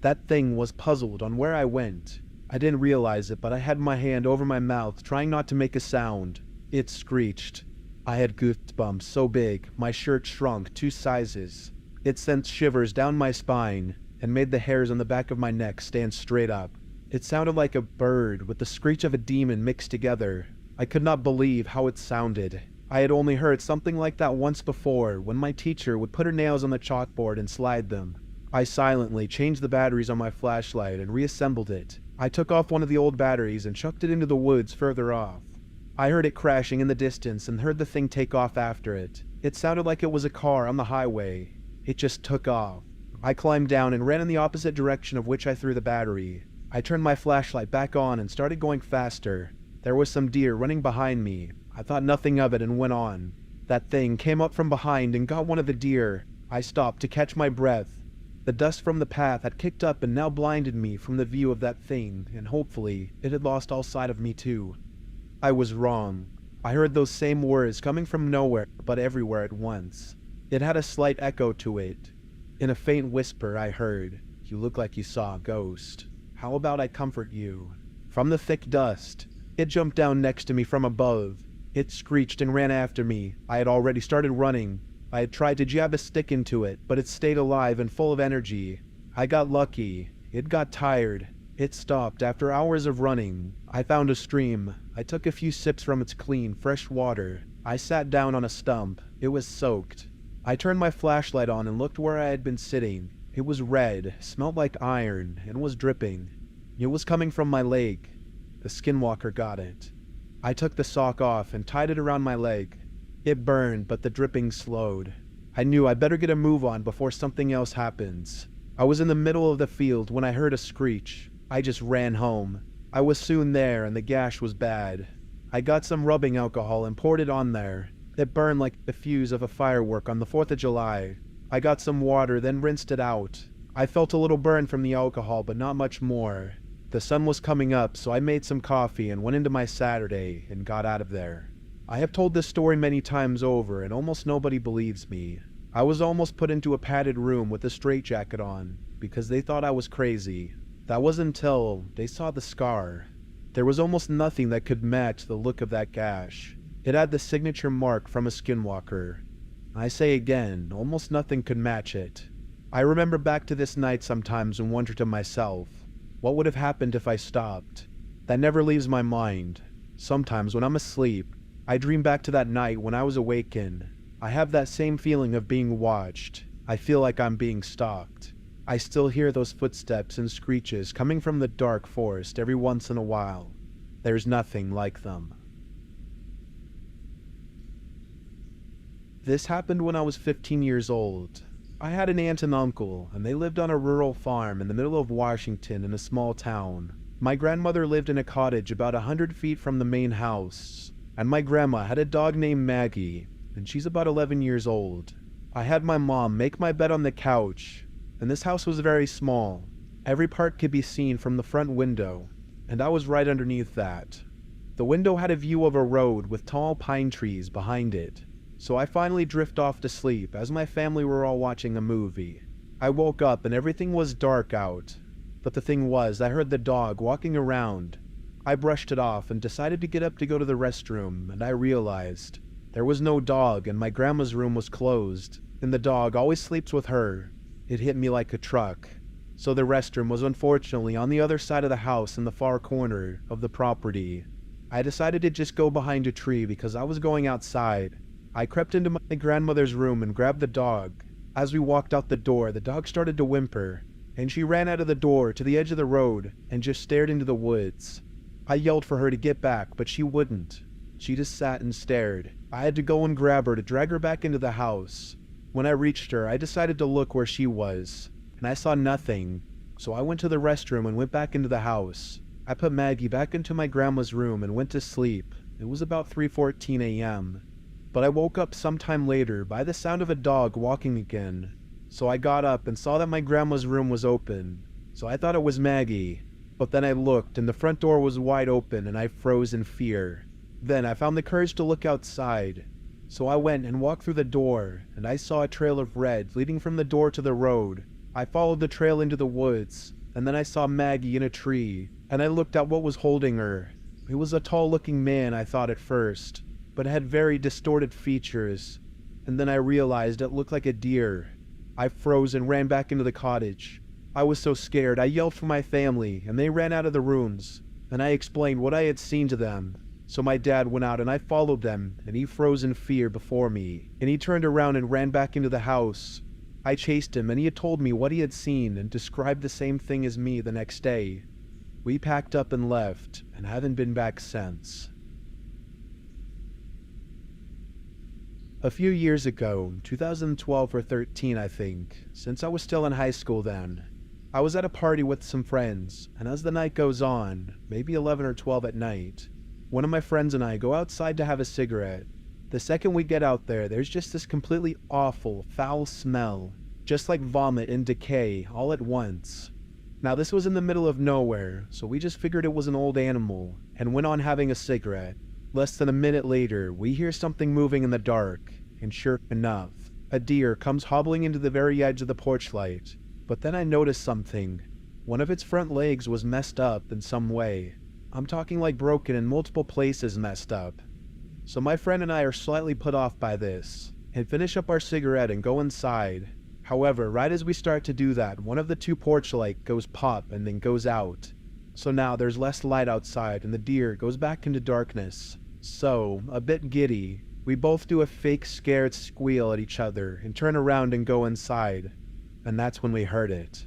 That thing was puzzled on where I went. I didn't realize it, but I had my hand over my mouth trying not to make a sound. It screeched. I had goosebumps so big, my shirt shrunk 2 sizes. It sent shivers down my spine and made the hairs on the back of my neck stand straight up. It sounded like a bird with the screech of a demon mixed together. I could not believe how it sounded. I had only heard something like that once before, when my teacher would put her nails on the chalkboard and slide them. I silently changed the batteries on my flashlight and reassembled it. I took off one of the old batteries and chucked it into the woods further off. I heard it crashing in the distance and heard the thing take off after it. It sounded like it was a car on the highway. It just took off. I climbed down and ran in the opposite direction of which I threw the battery. I turned my flashlight back on and started going faster. There was some deer running behind me. I thought nothing of it and went on. That thing came up from behind and got one of the deer. I stopped to catch my breath. The dust from the path had kicked up and now blinded me from the view of that thing, and hopefully, it had lost all sight of me too. I was wrong. I heard those same words coming from nowhere, but everywhere at once. It had a slight echo to it. In a faint whisper I heard, "You look like you saw a ghost. How about I comfort you?" From the thick dust, it jumped down next to me from above. It screeched and ran after me. I had already started running. I had tried to jab a stick into it, but it stayed alive and full of energy. I got lucky. It got tired. It stopped after hours of running. I found a stream. I took a few sips from its clean, fresh water. I sat down on a stump. It was soaked. I turned my flashlight on and looked where I had been sitting. It was red, smelled like iron, and was dripping. It was coming from my leg. The Skinwalker got it. I took the sock off and tied it around my leg. It burned, but the dripping slowed. I knew I better get a move on before something else happens. I was in the middle of the field when I heard a screech. I just ran home. I was soon there and the gash was bad. I got some rubbing alcohol and poured it on there. It burned like the fuse of a firework on the 4th of July. I got some water, then rinsed it out. I felt a little burn from the alcohol, but not much more. The sun was coming up, so I made some coffee and went into my Saturday and got out of there. I have told this story many times over and almost nobody believes me. I was almost put into a padded room with a straitjacket on because they thought I was crazy. That was until they saw the scar. There was almost nothing that could match the look of that gash. It had the signature mark from a skinwalker. I say again, almost nothing could match it. I remember back to this night sometimes and wonder to myself, what would have happened if I stopped? That never leaves my mind. Sometimes when I'm asleep, I dream back to that night when I was awakened. I have that same feeling of being watched. I feel like I'm being stalked. I still hear those footsteps and screeches coming from the dark forest every once in a while. There's nothing like them. This happened when I was 15 years old. I had an aunt and uncle, and they lived on a rural farm in the middle of Washington in a small town. My grandmother lived in a cottage about 100 feet from the main house, and my grandma had a dog named Maggie, and she's about 11 years old. I had my mom make my bed on the couch, and this house was very small. Every part could be seen from the front window, and I was right underneath that. The window had a view of a road with tall pine trees behind it, so I finally drifted off to sleep as my family were all watching a movie. I woke up and everything was dark out, but the thing was, I heard the dog walking around. I brushed it off and decided to get up to go to the restroom, and I realized there was no dog and my grandma's room was closed, and the dog always sleeps with her. It hit me like a truck. So the restroom was unfortunately on the other side of the house in the far corner of the property. I decided to just go behind a tree because I was going outside. I crept into my grandmother's room and grabbed the dog. As we walked out the door, the dog started to whimper, and she ran out of the door to the edge of the road and just stared into the woods. I yelled for her to get back, but she wouldn't. She just sat and stared. I had to go and grab her to drag her back into the house. When I reached her, I decided to look where she was, and I saw nothing, so I went to the restroom and went back into the house. I put Maggie back into my grandma's room and went to sleep. It was about 3:14 a.m. But I woke up sometime later by the sound of a dog walking again. So I got up and saw that my grandma's room was open. So I thought it was Maggie. But then I looked and the front door was wide open and I froze in fear. Then I found the courage to look outside. So I went and walked through the door, and I saw a trail of red leading from the door to the road. I followed the trail into the woods, and then I saw Maggie in a tree, and I looked at what was holding her. It was a tall-looking man, I thought at first, but it had very distorted features, and then I realized it looked like a deer. I froze and ran back into the cottage. I was so scared, I yelled for my family, and they ran out of the rooms, and I explained what I had seen to them. So my dad went out and I followed them, and he froze in fear before me, and he turned around and ran back into the house. I chased him, and he had told me what he had seen and described the same thing as me the next day. We packed up and left, and haven't been back since. A few years ago, 2012 or 13 I think, since I was still in high school then, I was at a party with some friends, and as the night goes on, maybe 11 or 12 at night, one of my friends and I go outside to have a cigarette. The second we get out there, there's just this completely awful, foul smell, just like vomit and decay all at once. Now this was in the middle of nowhere, so we just figured it was an old animal, and went on having a cigarette. Less than a minute later, we hear something moving in the dark, and sure enough, a deer comes hobbling into the very edge of the porch light. But then I noticed something. One of its front legs was messed up in some way. I'm talking like broken in multiple places messed up. So my friend and I are slightly put off by this, and finish up our cigarette and go inside. However, right as we start to do that, one of the two porch lights goes pop and then goes out. So now there's less light outside and the deer goes back into darkness. So, a bit giddy, we both do a fake scared squeal at each other and turn around and go inside. And that's when we heard it.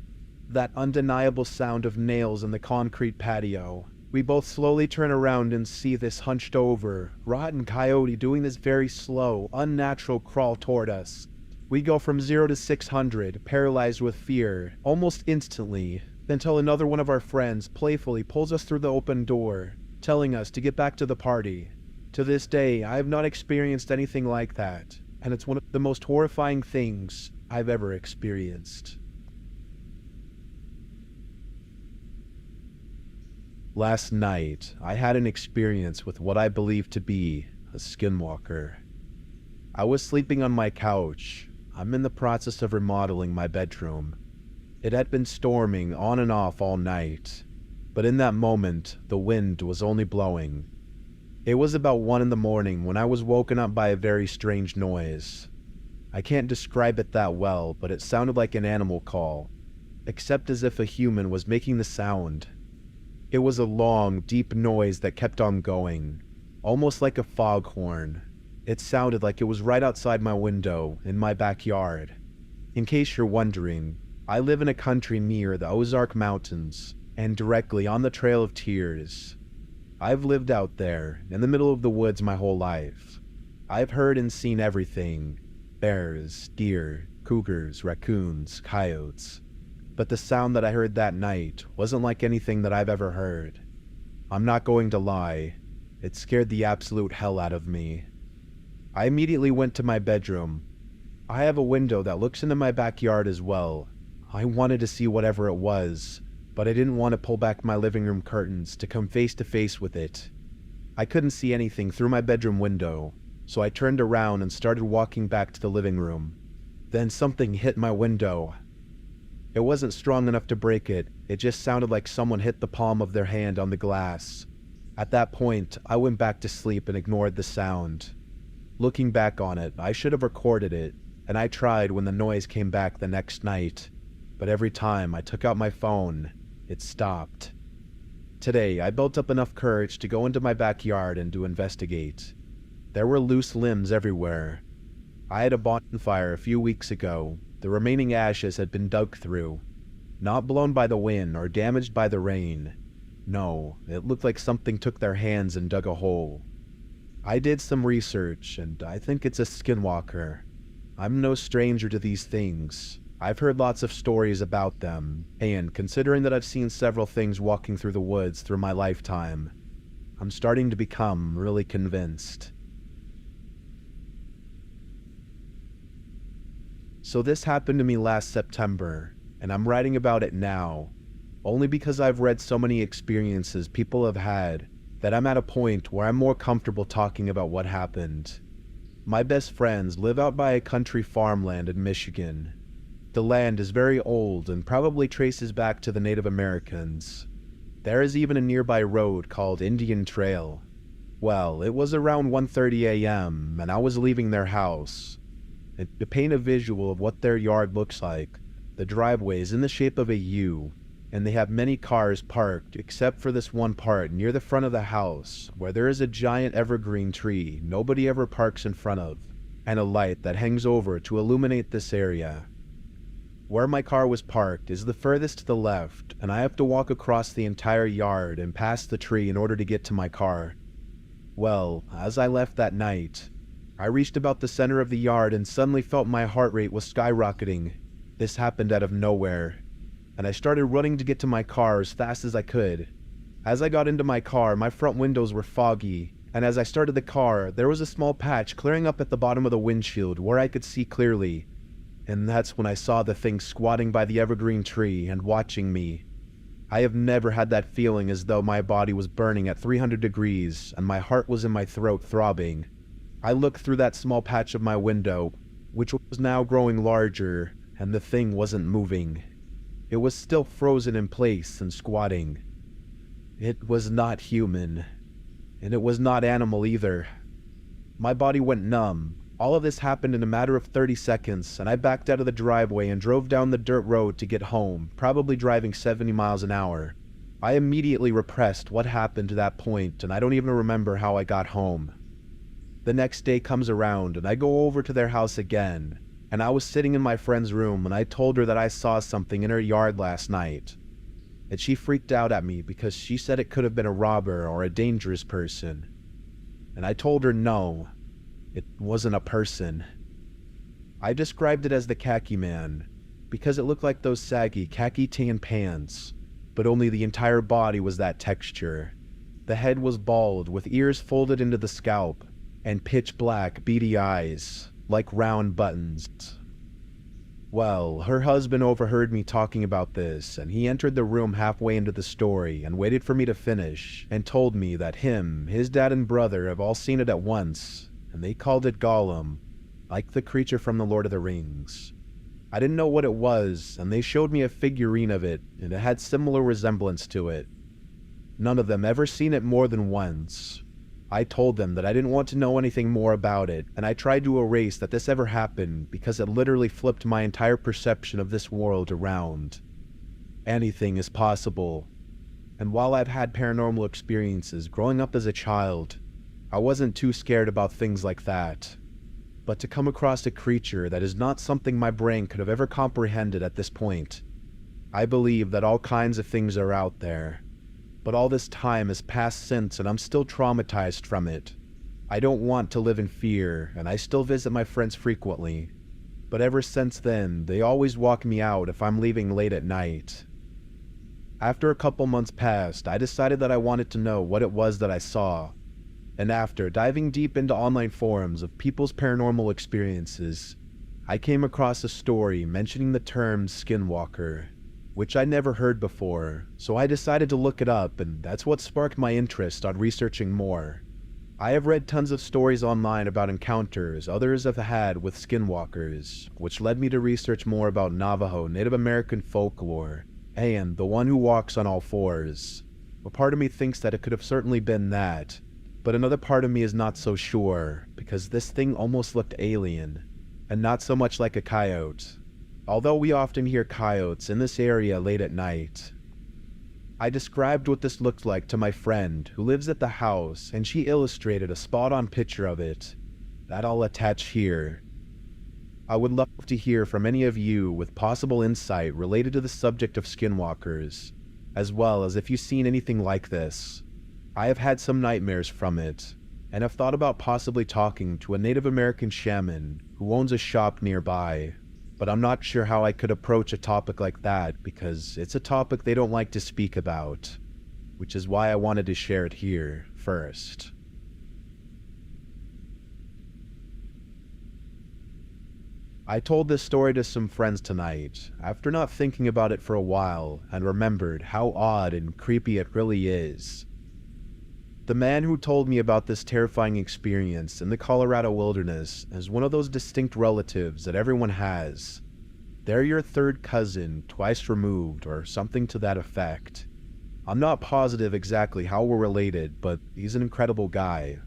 That undeniable sound of nails in the concrete patio. We both slowly turn around and see this hunched over, rotten coyote doing this very slow, unnatural crawl toward us. We go from 0 to 600, paralyzed with fear, almost instantly, until another one of our friends playfully pulls us through the open door, telling us to get back to the party. To this day, I have not experienced anything like that, and it's one of the most horrifying things I've ever experienced. Last night, I had an experience with what I believe to be a skinwalker. I was sleeping on my couch. I'm in the process of remodeling my bedroom. It had been storming on and off all night, but in that moment, the wind was only blowing. It was about 1 in the morning when I was woken up by a very strange noise. I can't describe it that well, but it sounded like an animal call, except as if a human was making the sound. It was a long, deep noise that kept on going, almost like a foghorn. It sounded like it was right outside my window, in my backyard. In case you're wondering, I live in a country near the Ozark Mountains, and directly on the Trail of Tears. I've lived out there, in the middle of the woods my whole life. I've heard and seen everything: bears, deer, cougars, raccoons, coyotes. But the sound that I heard that night wasn't like anything that I've ever heard. I'm not going to lie, it scared the absolute hell out of me. I immediately went to my bedroom. I have a window that looks into my backyard as well. I wanted to see whatever it was, but I didn't want to pull back my living room curtains to come face to face with it. I couldn't see anything through my bedroom window, so I turned around and started walking back to the living room. Then something hit my window. It wasn't strong enough to break it, it just sounded like someone hit the palm of their hand on the glass. At that point, I went back to sleep and ignored the sound. Looking back on it, I should have recorded it, and I tried when the noise came back the next night, but every time I took out my phone, it stopped. Today, I built up enough courage to go into my backyard and to investigate. There were loose limbs everywhere. I had a bonfire a few weeks ago. The remaining ashes had been dug through, not blown by the wind or damaged by the rain. No, it looked like something took their hands and dug a hole. I did some research, and I think it's a skinwalker. I'm no stranger to these things. I've heard lots of stories about them, and considering that I've seen several things walking through the woods through my lifetime, I'm starting to become really convinced. So this happened to me last September, and I'm writing about it now, only because I've read so many experiences people have had that I'm at a point where I'm more comfortable talking about what happened. My best friends live out by a country farmland in Michigan. The land is very old and probably traces back to the Native Americans. There is even a nearby road called Indian Trail. Well, it was around 1:30 a.m. and I was leaving their house. And to paint a visual of what their yard looks like, the driveway is in the shape of a U, and they have many cars parked except for this one part near the front of the house where there is a giant evergreen tree nobody ever parks in front of, and a light that hangs over to illuminate this area. Where my car was parked is the furthest to the left, and I have to walk across the entire yard and past the tree in order to get to my car. Well, as I left that night, I reached about the center of the yard and suddenly felt my heart rate was skyrocketing. This happened out of nowhere, and I started running to get to my car as fast as I could. As I got into my car, my front windows were foggy, and as I started the car, there was a small patch clearing up at the bottom of the windshield where I could see clearly. And that's when I saw the thing squatting by the evergreen tree and watching me. I have never had that feeling as though my body was burning at 300 degrees and my heart was in my throat throbbing. I looked through that small patch of my window, which was now growing larger, and the thing wasn't moving. It was still frozen in place and squatting. It was not human, and it was not animal either. My body went numb. All of this happened in a matter of 30 seconds, and I backed out of the driveway and drove down the dirt road to get home, probably driving 70 miles an hour. I immediately repressed what happened to that point, and I don't even remember how I got home. The next day comes around, and I go over to their house again, and I was sitting in my friend's room, and I told her that I saw something in her yard last night. And she freaked out at me because she said it could have been a robber or a dangerous person. And I told her no. It wasn't a person. I described it as the khaki man, because it looked like those saggy khaki tan pants, but only the entire body was that texture. The head was bald, with ears folded into the scalp, and pitch black, beady eyes, like round buttons. Well, her husband overheard me talking about this, and he entered the room halfway into the story and waited for me to finish, and told me that him, his dad, and brother have all seen it at once, and they called it Gollum, like the creature from the Lord of the Rings. I didn't know what it was, and they showed me a figurine of it, and it had similar resemblance to it. None of them ever seen it more than once. I told them that I didn't want to know anything more about it, and I tried to erase that this ever happened because it literally flipped my entire perception of this world around. Anything is possible. And while I've had paranormal experiences growing up as a child, I wasn't too scared about things like that. But to come across a creature that is not something my brain could have ever comprehended at this point. I believe that all kinds of things are out there. But all this time has passed since and I'm still traumatized from it. I don't want to live in fear, and I still visit my friends frequently. But ever since then, they always walk me out if I'm leaving late at night. After a couple months passed, I decided that I wanted to know what it was that I saw. And after diving deep into online forums of people's paranormal experiences, I came across a story mentioning the term Skinwalker, which I never heard before, so I decided to look it up, and that's what sparked my interest on researching more. I have read tons of stories online about encounters others have had with Skinwalkers, which led me to research more about Navajo Native American folklore, and the one who walks on all fours. A part of me thinks that it could have certainly been that, but another part of me is not so sure, because this thing almost looked alien, and not so much like a coyote, although we often hear coyotes in this area late at night. I described what this looked like to my friend who lives at the house, and she illustrated a spot-on picture of it that I'll attach here. I would love to hear from any of you with possible insight related to the subject of skinwalkers, as well as if you've seen anything like this. I have had some nightmares from it, and have thought about possibly talking to a Native American shaman who owns a shop nearby, but I'm not sure how I could approach a topic like that because it's a topic they don't like to speak about, which is why I wanted to share it here first. I told this story to some friends tonight, after not thinking about it for a while, and remembered how odd and creepy it really is. The man who told me about this terrifying experience in the Colorado wilderness is one of those distinct relatives that everyone has. They're your third cousin, twice removed, or something to that effect. I'm not positive exactly how we're related, but he's an incredible guy.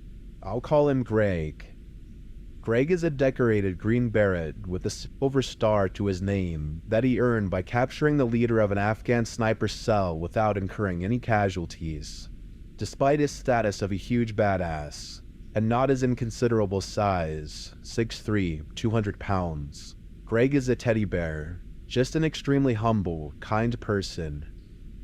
I'll call him Greg. Greg is a decorated green beret with a silver star to his name that he earned by capturing the leader of an Afghan sniper cell without incurring any casualties. Despite his status of a huge badass, and not his inconsiderable size, 6'3", 200 pounds, Greg is a teddy bear, just an extremely humble, kind person.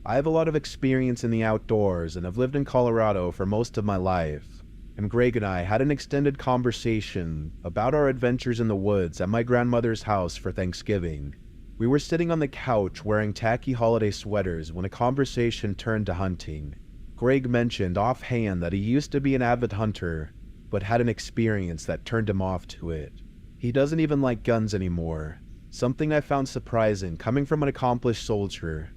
I have a lot of experience in the outdoors and have lived in Colorado for most of my life, and Greg and I had an extended conversation about our adventures in the woods at my grandmother's house for Thanksgiving. We were sitting on the couch wearing tacky holiday sweaters when a conversation turned to hunting. Greg mentioned offhand that he used to be an avid hunter, but had an experience that turned him off to it. He doesn't even like guns anymore, something I found surprising coming from an accomplished soldier.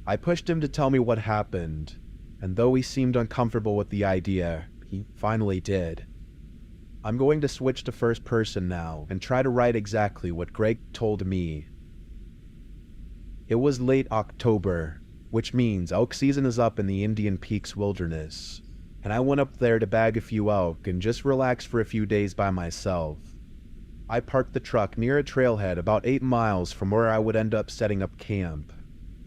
I pushed him to tell me what happened, and though he seemed uncomfortable with the idea, he finally did. I'm going to switch to first person now and try to write exactly what Greg told me. It was late October, which means elk season is up in the Indian Peaks wilderness, and I went up there to bag a few elk and just relax for a few days by myself. I parked the truck near a trailhead about 8 miles from where I would end up setting up camp,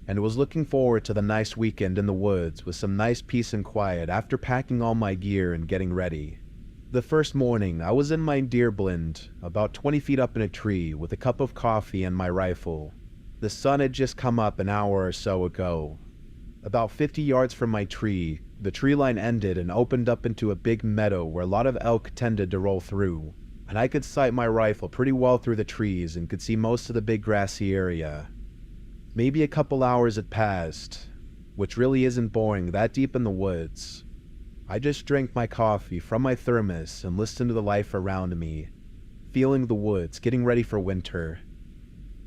and was looking forward to the nice weekend in the woods with some nice peace and quiet after packing all my gear and getting ready. The first morning, I was in my deer blind, about 20 feet up in a tree with a cup of coffee and my rifle. The sun had just come up an hour or so ago. About 50 yards from my tree, the tree line ended and opened up into a big meadow where a lot of elk tended to roll through, and I could sight my rifle pretty well through the trees and could see most of the big grassy area. Maybe a couple hours had passed, which really isn't boring that deep in the woods. I just drank my coffee from my thermos and listened to the life around me, feeling the woods getting ready for winter.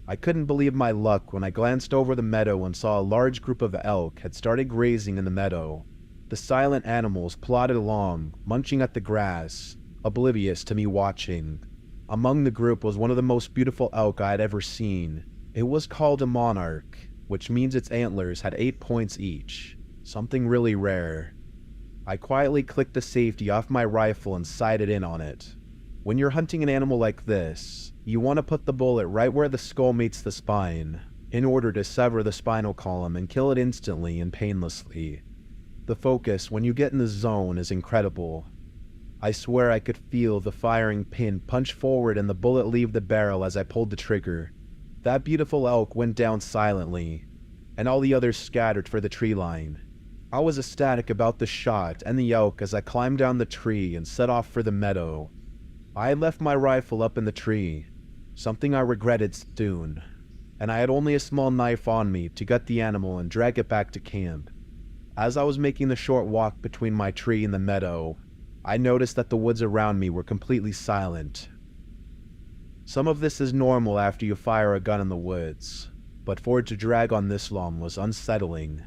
I couldn't believe my luck when I glanced over the meadow and saw a large group of elk had started grazing in the meadow. The silent animals plodded along, munching at the grass, oblivious to me watching. Among the group was one of the most beautiful elk I had ever seen. It was called a monarch, which means its antlers had 8 points each, something really rare. I quietly clicked the safety off my rifle and sighted in on it. When you're hunting an animal like this, you want to put the bullet right where the skull meets the spine, in order to sever the spinal column and kill it instantly and painlessly. The focus when you get in the zone is incredible. I swear I could feel the firing pin punch forward and the bullet leave the barrel as I pulled the trigger. That beautiful elk went down silently, and all the others scattered for the tree line. I was ecstatic about the shot and the elk as I climbed down the tree and set off for the meadow. I had left my rifle up in the tree, something I regretted soon, and I had only a small knife on me to gut the animal and drag it back to camp. As I was making the short walk between my tree and the meadow, I noticed that the woods around me were completely silent. Some of this is normal after you fire a gun in the woods, but for it to drag on this long was unsettling.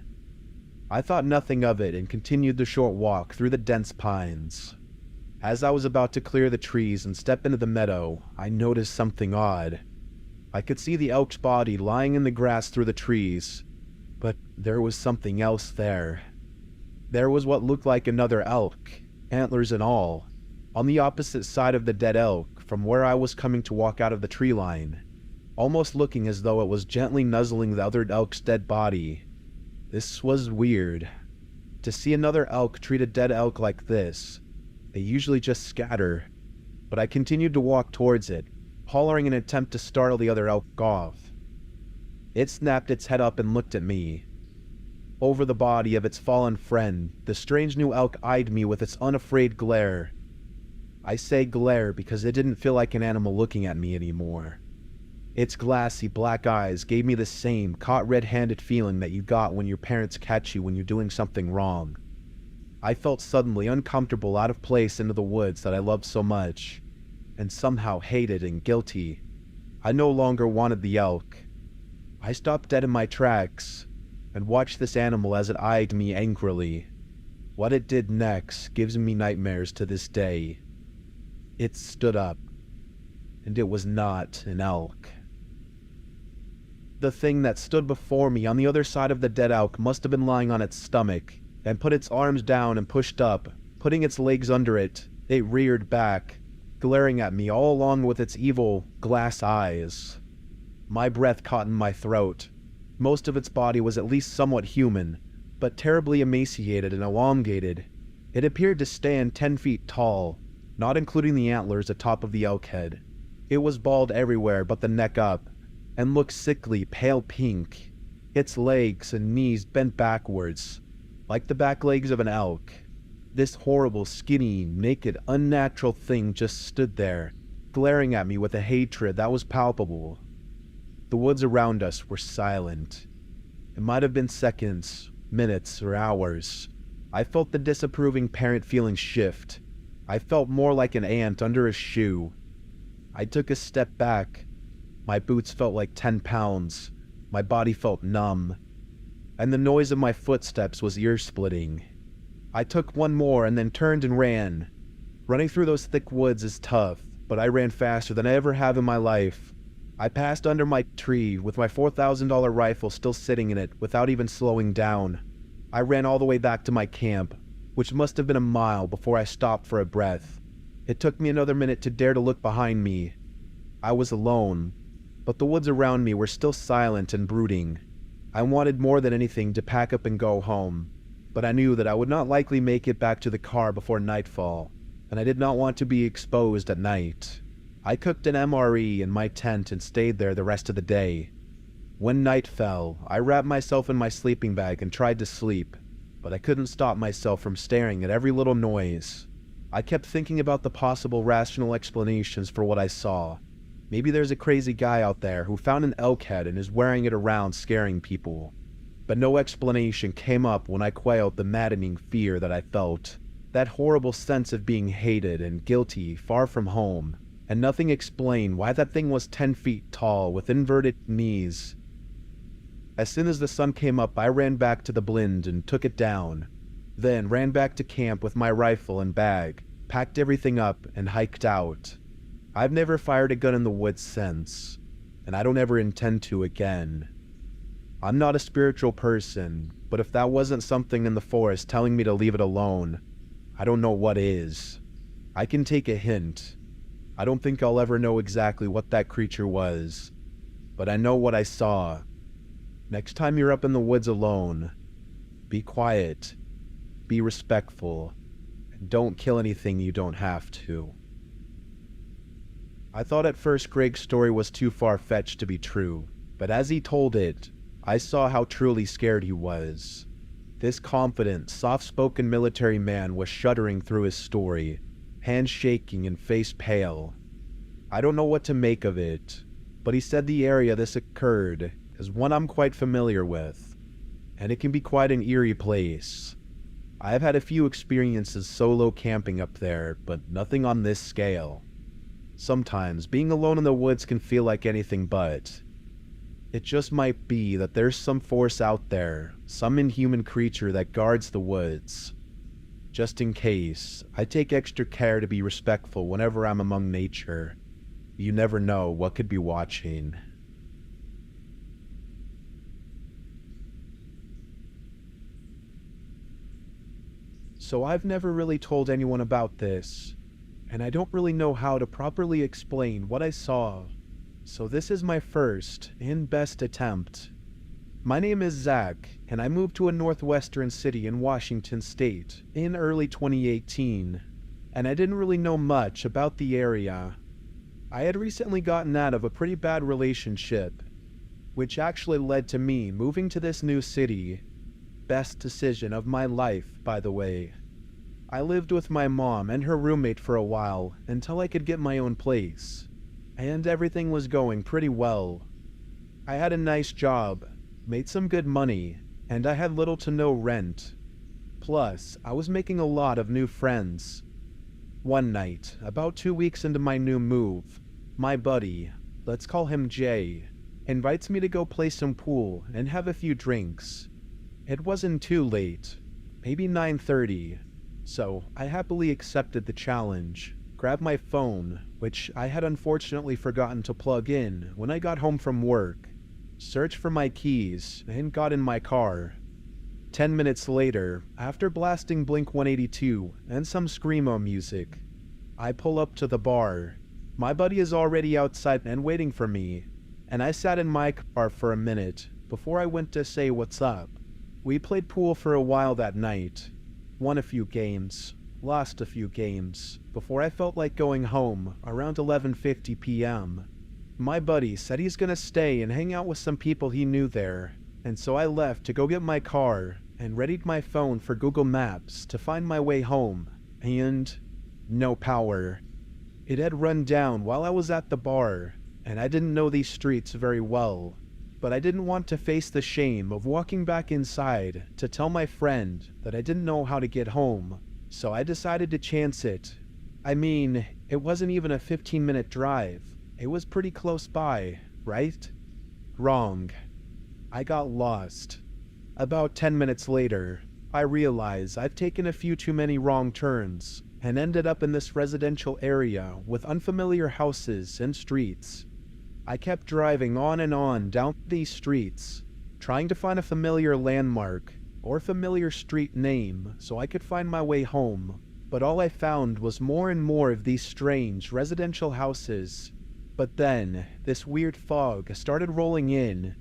I thought nothing of it and continued the short walk through the dense pines. As I was about to clear the trees and step into the meadow, I noticed something odd. I could see the elk's body lying in the grass through the trees, but there was something else there. There was what looked like another elk, antlers and all, on the opposite side of the dead elk from where I was coming to walk out of the tree line, almost looking as though it was gently nuzzling the other elk's dead body. This was weird. To see another elk treat a dead elk like this, they usually just scatter, but I continued to walk towards it, hollering in an attempt to startle the other elk off. It snapped its head up and looked at me. Over the body of its fallen friend, the strange new elk eyed me with its unafraid glare. I say glare because it didn't feel like an animal looking at me anymore. Its glassy black eyes gave me the same caught red-handed feeling that you got when your parents catch you when you're doing something wrong. I felt suddenly uncomfortable, out of place into the woods that I loved so much, and somehow hated and guilty. I no longer wanted the elk. I stopped dead in my tracks and watched this animal as it eyed me angrily. What it did next gives me nightmares to this day. It stood up, and it was not an elk. The thing that stood before me on the other side of the dead elk must have been lying on its stomach, and put its arms down and pushed up, putting its legs under it. It reared back, glaring at me all along with its evil glass eyes. My breath caught in my throat. Most of its body was at least somewhat human, but terribly emaciated and elongated. It appeared to stand 10 feet tall, not including the antlers atop of the elk head. It was bald everywhere but the neck up, and looked sickly pale pink. Its legs and knees bent backwards, like the back legs of an elk. This horrible, skinny, naked, unnatural thing just stood there, glaring at me with a hatred that was palpable. The woods around us were silent. It might have been seconds, minutes, or hours. I felt the disapproving parent feeling shift. I felt more like an ant under a shoe. I took a step back. My boots felt like 10 pounds. My body felt numb. And the noise of my footsteps was ear-splitting. I took one more and then turned and ran. Running through those thick woods is tough, but I ran faster than I ever have in my life. I passed under my tree with my $4,000 rifle still sitting in it without even slowing down. I ran all the way back to my camp, which must have been a mile before I stopped for a breath. It took me another minute to dare to look behind me. I was alone, but the woods around me were still silent and brooding. I wanted more than anything to pack up and go home, but I knew that I would not likely make it back to the car before nightfall, and I did not want to be exposed at night. I cooked an MRE in my tent and stayed there the rest of the day. When night fell, I wrapped myself in my sleeping bag and tried to sleep, but I couldn't stop myself from staring at every little noise. I kept thinking about the possible rational explanations for what I saw. Maybe there's a crazy guy out there who found an elk head and is wearing it around scaring people. But no explanation came up when I quailed the maddening fear that I felt. That horrible sense of being hated and guilty far from home. And nothing explained why that thing was 10 feet tall with inverted knees. As soon as the sun came up, I ran back to the blind and took it down. Then ran back to camp with my rifle and bag, packed everything up, and hiked out. I've never fired a gun in the woods since, and I don't ever intend to again. I'm not a spiritual person, but if that wasn't something in the forest telling me to leave it alone, I don't know what is. I can take a hint. I don't think I'll ever know exactly what that creature was, but I know what I saw. Next time you're up in the woods alone, be quiet, be respectful, and don't kill anything you don't have to. I thought at first Greg's story was too far-fetched to be true, but as he told it, I saw how truly scared he was. This confident, soft-spoken military man was shuddering through his story, hands shaking and face pale. I don't know what to make of it, but he said the area this occurred is one I'm quite familiar with, and it can be quite an eerie place. I have had a few experiences solo camping up there, but nothing on this scale. Sometimes being alone in the woods can feel like anything but. It just might be that there's some force out there, some inhuman creature that guards the woods. Just in case, I take extra care to be respectful whenever I'm among nature. You never know what could be watching. So I've never really told anyone about this, and I don't really know how to properly explain what I saw. So this is my first and best attempt. My name is Zach, and I moved to a northwestern city in Washington state in early 2018, and I didn't really know much about the area. I had recently gotten out of a pretty bad relationship, which actually led to me moving to this new city. Best decision of my life, by the way. I lived with my mom and her roommate for a while until I could get my own place, and everything was going pretty well. I had a nice job, made some good money, and I had little to no rent. Plus, I was making a lot of new friends. One night, about 2 weeks into my new move, my buddy, let's call him Jay, invites me to go play some pool and have a few drinks. It wasn't too late. maybe 9:30. So I happily accepted the challenge, grabbed my phone, which I had unfortunately forgotten to plug in when I got home from work, searched for my keys, and got in my car. 10 minutes later, after blasting Blink 182 and some Screamo music, I pull up to the bar. My buddy is already outside and waiting for me, and I sat in my car for a minute before I went to say what's up. We played pool for a while that night, won a few games, lost a few games, before I felt like going home around 11:50 p.m. My buddy said he's gonna stay and hang out with some people he knew there, and so I left to go get my car and readied my phone for Google Maps to find my way home, and no power. It had run down while I was at the bar, and I didn't know these streets very well, but I didn't want to face the shame of walking back inside to tell my friend that I didn't know how to get home, so I decided to chance it. I mean, it wasn't even a 15-minute drive. It was pretty close by, right? Wrong. I got lost. About 10 minutes later, I realize I've taken a few too many wrong turns and ended up in this residential area with unfamiliar houses and streets. I kept driving on and on down these streets, trying to find a familiar landmark or familiar street name so I could find my way home, but all I found was more and more of these strange residential houses. But then, this weird fog started rolling in.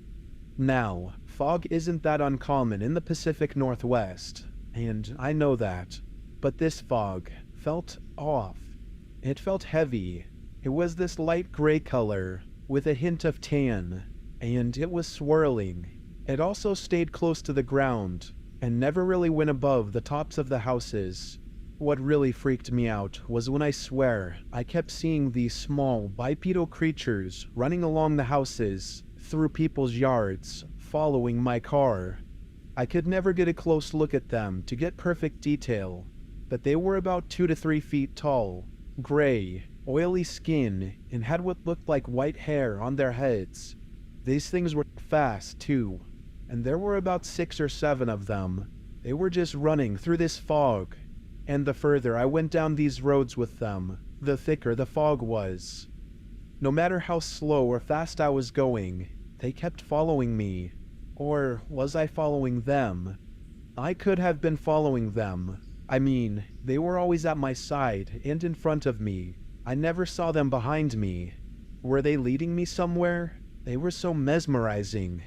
Now, fog isn't that uncommon in the Pacific Northwest, and I know that, but this fog felt off. It felt heavy. It was this light gray color with a hint of tan, and it was swirling. It also stayed close to the ground and never really went above the tops of the houses. What really freaked me out was when I swear I kept seeing these small bipedal creatures running along the houses, through people's yards, following my car. I could never get a close look at them to get perfect detail, but they were about 2 to 3 feet tall, gray, oily skin, and had what looked like white hair on their heads. These things were fast too, and there were about 6 or 7 of them. They were just running through this fog, and the further I went down these roads with them, the thicker the fog was. No matter how slow or fast I was going, they kept following me. Or was I following them? I could have been following them. I mean, they were always at my side and in front of me. I never saw them behind me. Were they leading me somewhere? They were so mesmerizing.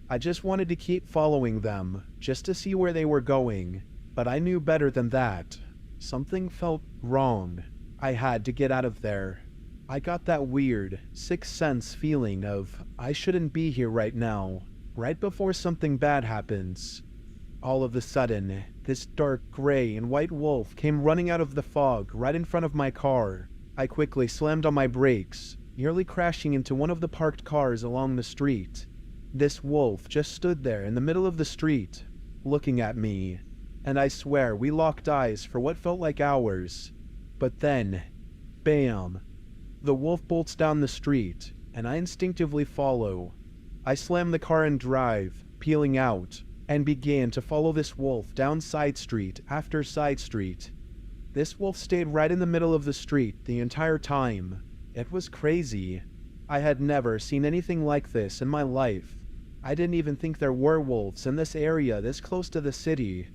I just wanted to keep following them, just to see where they were going, but I knew better than that. Something felt wrong. I had to get out of there. I got that weird, sixth sense feeling of, I shouldn't be here right now, right before something bad happens. All of a sudden, this dark gray and white wolf came running out of the fog right in front of my car. I quickly slammed on my brakes, nearly crashing into one of the parked cars along the street. This wolf just stood there in the middle of the street, looking at me, and I swear we locked eyes for what felt like hours. But then, bam! The wolf bolts down the street, and I instinctively follow. I slam the car and drive, peeling out, and began to follow this wolf down side street after side street. This wolf stayed right in the middle of the street the entire time. It was crazy. I had never seen anything like this in my life. I didn't even think there were wolves in this area this close to the city.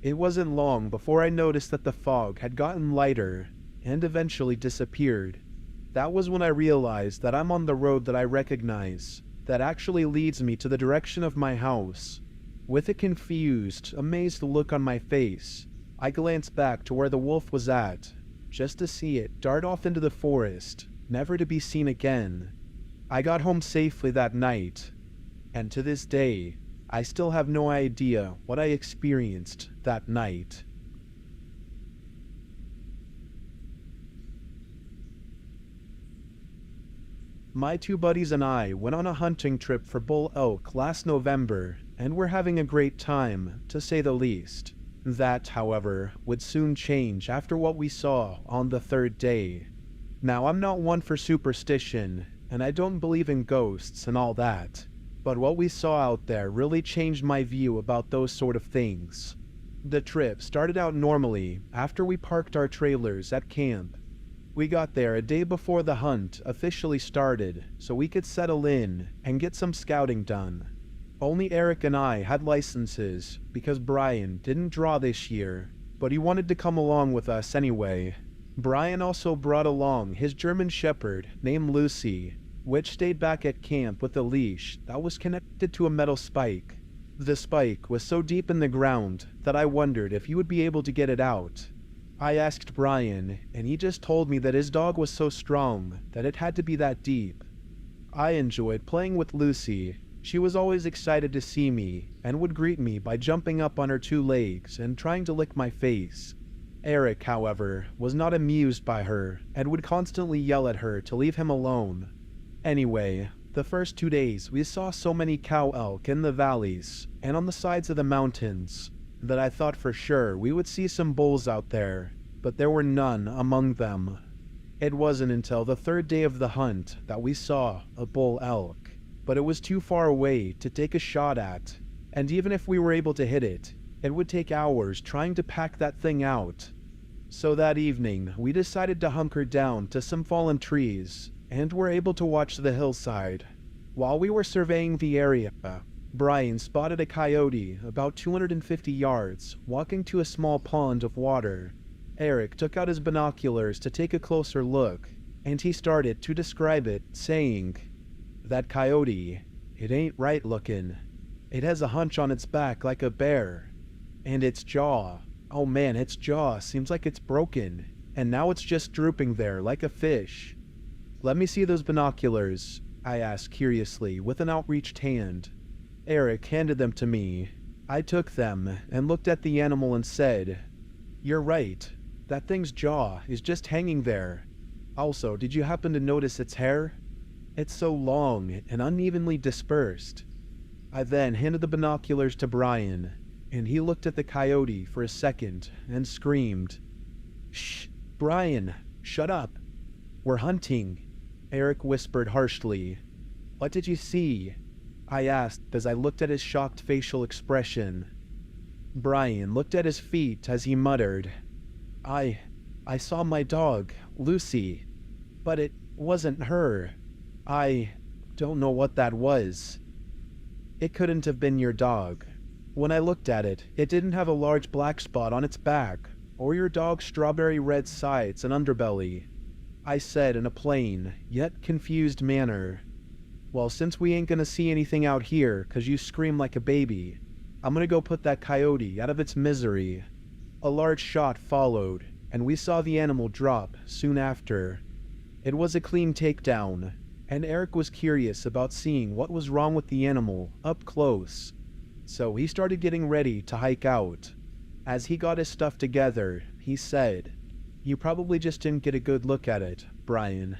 It wasn't long before I noticed that the fog had gotten lighter and eventually disappeared. That was when I realized that I'm on the road that I recognize, that actually leads me to the direction of my house. With a confused, amazed look on my face, I glanced back to where the wolf was at, just to see it dart off into the forest, never to be seen again. I got home safely that night, and to this day, I still have no idea what I experienced that night. My 2 buddies and I went on a hunting trip for bull elk last November, and we're having a great time, to say the least. That, however, would soon change after what we saw on the 3rd day. Now, I'm not one for superstition, and I don't believe in ghosts and all that, but what we saw out there really changed my view about those sort of things. The trip started out normally after we parked our trailers at camp. We got there a day before the hunt officially started so we could settle in and get some scouting done. Only Eric and I had licenses because Brian didn't draw this year, but he wanted to come along with us anyway. Brian also brought along his German Shepherd named Lucy, which stayed back at camp with a leash that was connected to a metal spike. The spike was so deep in the ground that I wondered if he would be able to get it out. I asked Brian, and he just told me that his dog was so strong that it had to be that deep. I enjoyed playing with Lucy. She was always excited to see me and would greet me by jumping up on her 2 legs and trying to lick my face. Eric, however, was not amused by her and would constantly yell at her to leave him alone. Anyway, the first 2 days we saw so many cow elk in the valleys and on the sides of the mountains that I thought for sure we would see some bulls out there, but there were none among them. It wasn't until the 3rd day of the hunt that we saw a bull elk, but it was too far away to take a shot at, and even if we were able to hit it, it would take hours trying to pack that thing out. So that evening, we decided to hunker down to some fallen trees, and were able to watch the hillside. While we were surveying the area, Brian spotted a coyote about 250 yards walking to a small pond of water. Eric took out his binoculars to take a closer look, and he started to describe it, saying, "That coyote, it ain't right looking. It has a hunch on its back like a bear. And its jaw, oh man, its jaw seems like it's broken, and now it's just drooping there like a fish." "Let me see those binoculars," I asked curiously with an outreached hand. Eric handed them to me. I took them and looked at the animal and said, "You're right. That thing's jaw is just hanging there. Also, did you happen to notice its hair? It's so long and unevenly dispersed." I then handed the binoculars to Brian, and he looked at the coyote for a second and screamed, "Shh, Brian, shut up. We're hunting," Eric whispered harshly. "What did you see?" I asked as I looked at his shocked facial expression. Brian looked at his feet as he muttered, I saw my dog, Lucy, but it wasn't her. I don't know what that was." "It couldn't have been your dog. When I looked at it, it didn't have a large black spot on its back, or your dog's strawberry red sides and underbelly," I said in a plain, yet confused manner. "Well, since we ain't gonna see anything out here 'cause you scream like a baby, I'm gonna go put that coyote out of its misery." A large shot followed, and we saw the animal drop soon after. It was a clean takedown, and Eric was curious about seeing what was wrong with the animal up close. So he started getting ready to hike out. As he got his stuff together, he said, "You probably just didn't get a good look at it, Brian.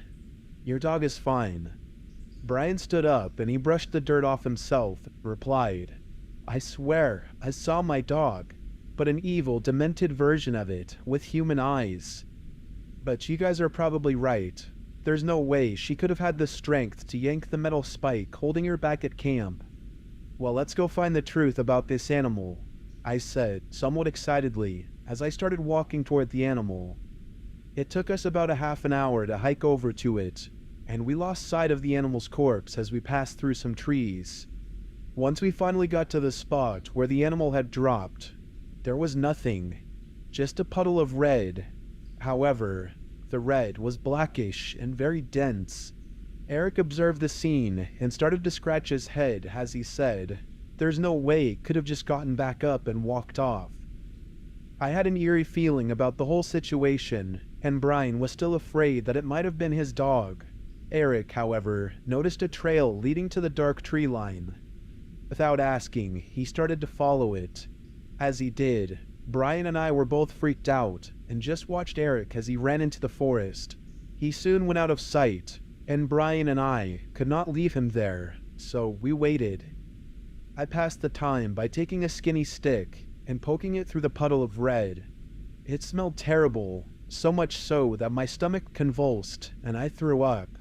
Your dog is fine." Brian stood up and he brushed the dirt off himself and replied, "I swear I saw my dog, but an evil, demented version of it with human eyes. But you guys are probably right. There's no way she could have had the strength to yank the metal spike holding her back at camp. Well, let's go find the truth about this animal," I said, somewhat excitedly, as I started walking toward the animal. It took us about a half an hour to hike over to it, and we lost sight of the animal's corpse as we passed through some trees. Once we finally got to the spot where the animal had dropped, there was nothing, just a puddle of red. However, the red was blackish and very dense. Eric observed the scene and started to scratch his head as he said, "There's no way it could have just gotten back up and walked off." I had an eerie feeling about the whole situation, and Brian was still afraid that it might have been his dog. Eric, however, noticed a trail leading to the dark tree line. Without asking, he started to follow it. As he did, Brian and I were both freaked out and just watched Eric as he ran into the forest. He soon went out of sight, and Brian and I could not leave him there, so we waited. I passed the time by taking a skinny stick and poking it through the puddle of red. It smelled terrible, so much so that my stomach convulsed and I threw up.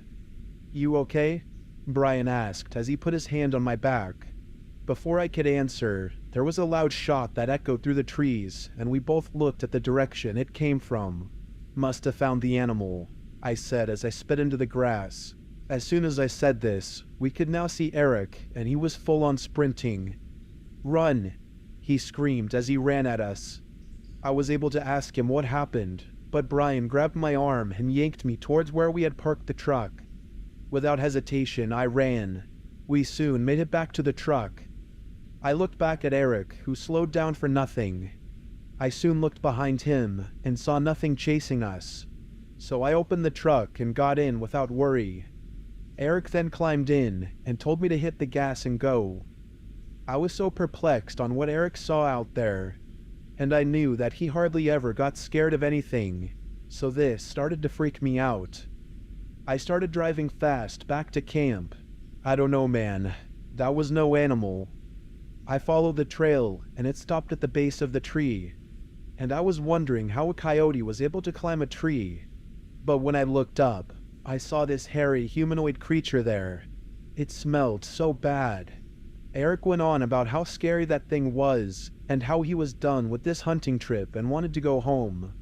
"You okay?" Brian asked as he put his hand on my back. Before I could answer, there was a loud shot that echoed through the trees, and we both looked at the direction it came from. "Must have found the animal," I said as I spit into the grass. As soon as I said this, we could now see Eric, and he was full on sprinting. "Run!" he screamed as he ran at us. I was able to ask him what happened, but Brian grabbed my arm and yanked me towards where we had parked the truck. Without hesitation, I ran. We soon made it back to the truck. I looked back at Eric, who slowed down for nothing. I soon looked behind him and saw nothing chasing us, so I opened the truck and got in without worry. Eric then climbed in and told me to hit the gas and go. I was so perplexed on what Eric saw out there, and I knew that he hardly ever got scared of anything, so this started to freak me out. I started driving fast back to camp. I don't know, man. That was no animal. I followed the trail, and it stopped at the base of the tree, and I was wondering how a coyote was able to climb a tree. But when I looked up, I saw this hairy humanoid creature there. It smelled so bad. Eric went on about how scary that thing was, and how he was done with this hunting trip and wanted to go home.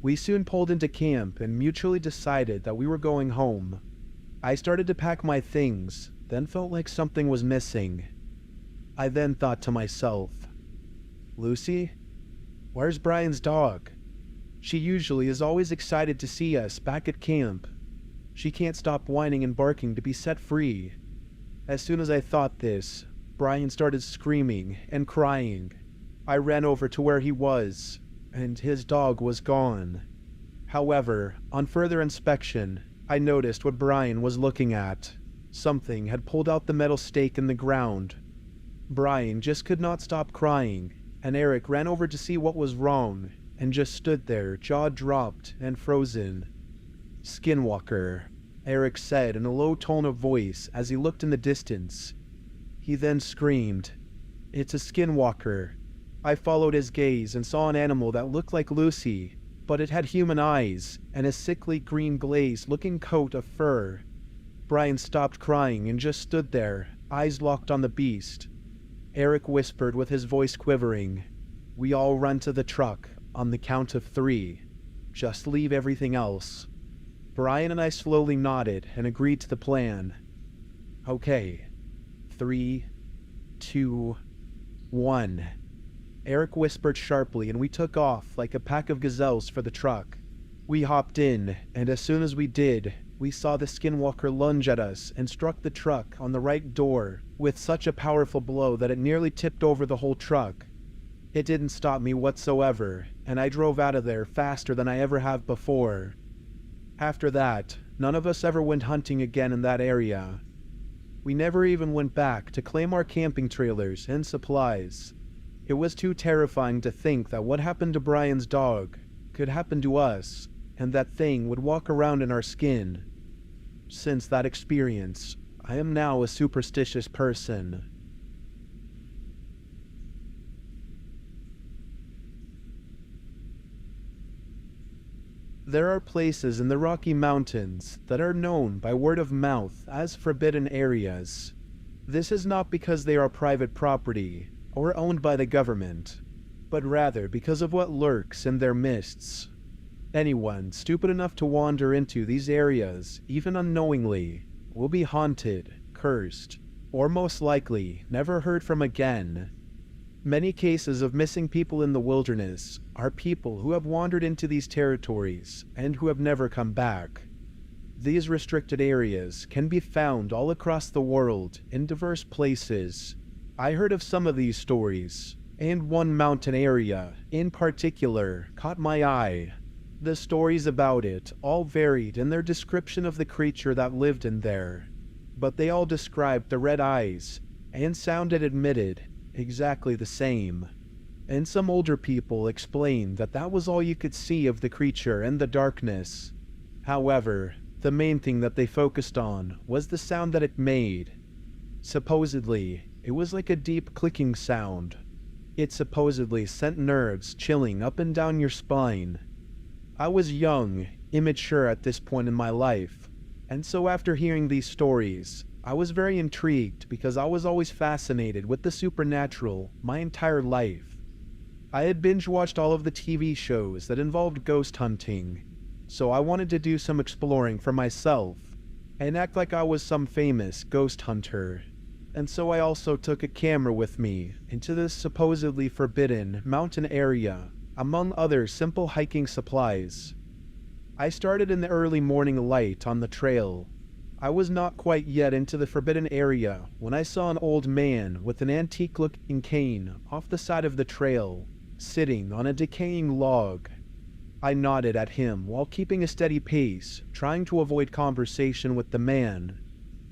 We soon pulled into camp and mutually decided that we were going home. I started to pack my things, then felt like something was missing. I then thought to myself, "Lucy? Where's Brian's dog? She usually is always excited to see us back at camp. She can't stop whining and barking to be set free." As soon as I thought this, Brian started screaming and crying. I ran over to where he was, and his dog was gone. However, on further inspection, I noticed what Brian was looking at. Something had pulled out the metal stake in the ground. Brian just could not stop crying, and Eric ran over to see what was wrong, and just stood there, jaw dropped and frozen. "Skinwalker," Eric said in a low tone of voice as he looked in the distance. He then screamed, "It's a skinwalker." I followed his gaze and saw an animal that looked like Lucy, but it had human eyes and a sickly green glazed-looking coat of fur. Brian stopped crying and just stood there, eyes locked on the beast. Eric whispered with his voice quivering, "We all run to the truck on the count of 3. Just leave everything else." Brian and I slowly nodded and agreed to the plan. "Okay. 3, 2, 1. Eric whispered sharply and we took off like a pack of gazelles for the truck. We hopped in, and as soon as we did, we saw the skinwalker lunge at us and struck the truck on the right door with such a powerful blow that it nearly tipped over the whole truck. It didn't stop me whatsoever, and I drove out of there faster than I ever have before. After that, none of us ever went hunting again in that area. We never even went back to claim our camping trailers and supplies. It was too terrifying to think that what happened to Brian's dog could happen to us, and that thing would walk around in our skin. Since that experience, I am now a superstitious person. There are places in the Rocky Mountains that are known by word of mouth as forbidden areas. This is not because they are private property or owned by the government, but rather because of what lurks in their midsts. Anyone stupid enough to wander into these areas, even unknowingly, will be haunted, cursed, or most likely never heard from again. Many cases of missing people in the wilderness are people who have wandered into these territories and who have never come back. These restricted areas can be found all across the world in diverse places. I heard of some of these stories, and one mountain area in particular caught my eye. The stories about it all varied in their description of the creature that lived in there, but they all described the red eyes and sounded admitted exactly the same. And some older people explained that that was all you could see of the creature in the darkness. However, the main thing that they focused on was the sound that it made. Supposedly, it was like a deep clicking sound. It supposedly sent nerves chilling up and down your spine. I was young, immature at this point in my life, and so after hearing these stories, I was very intrigued because I was always fascinated with the supernatural my entire life. I had binge-watched all of the TV shows that involved ghost hunting, so I wanted to do some exploring for myself and act like I was some famous ghost hunter. And so I also took a camera with me into this supposedly forbidden mountain area, among other simple hiking supplies. I started in the early morning light on the trail. I was not quite yet into the forbidden area when I saw an old man with an antique-looking cane off the side of the trail, sitting on a decaying log. I nodded at him while keeping a steady pace, trying to avoid conversation with the man.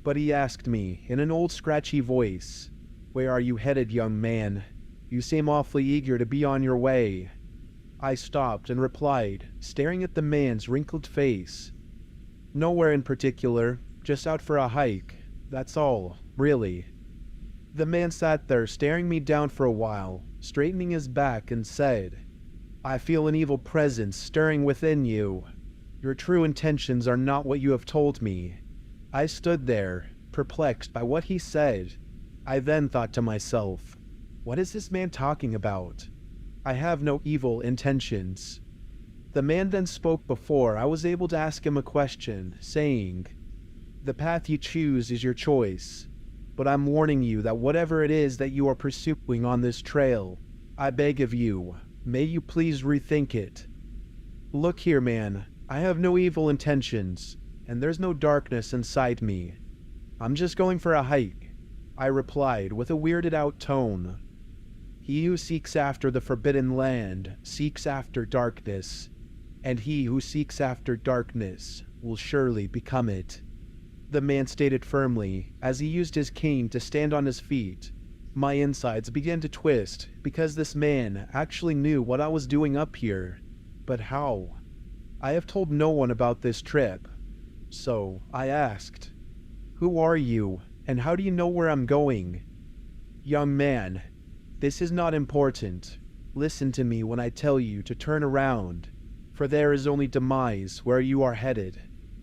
But he asked me in an old scratchy voice, "Where are you headed, young man? You seem awfully eager to be on your way." I stopped and replied, staring at the man's wrinkled face, "Nowhere in particular. Just out for a hike. That's all, really." The man sat there staring me down for a while, straightening his back, and said, "I feel an evil presence stirring within you. Your true intentions are not what you have told me." I stood there, perplexed by what he said. I then thought to myself, what is this man talking about? I have no evil intentions. The man then spoke before I was able to ask him a question, saying, "The path you choose is your choice, but I'm warning you that whatever it is that you are pursuing on this trail, I beg of you, may you please rethink it. Look here, man, I have no evil intentions, and there's no darkness inside me. I'm just going for a hike," I replied with a weirded out tone. "He who seeks after the forbidden land seeks after darkness, and he who seeks after darkness will surely become it," the man stated firmly as he used his cane to stand on his feet. My insides began to twist because this man actually knew what I was doing up here. But how? I have told no one about this trip. So I asked, "Who are you, and how do you know where I'm going?" "Young man, this is not important. Listen to me when I tell you to turn around, for there is only demise where you are headed,"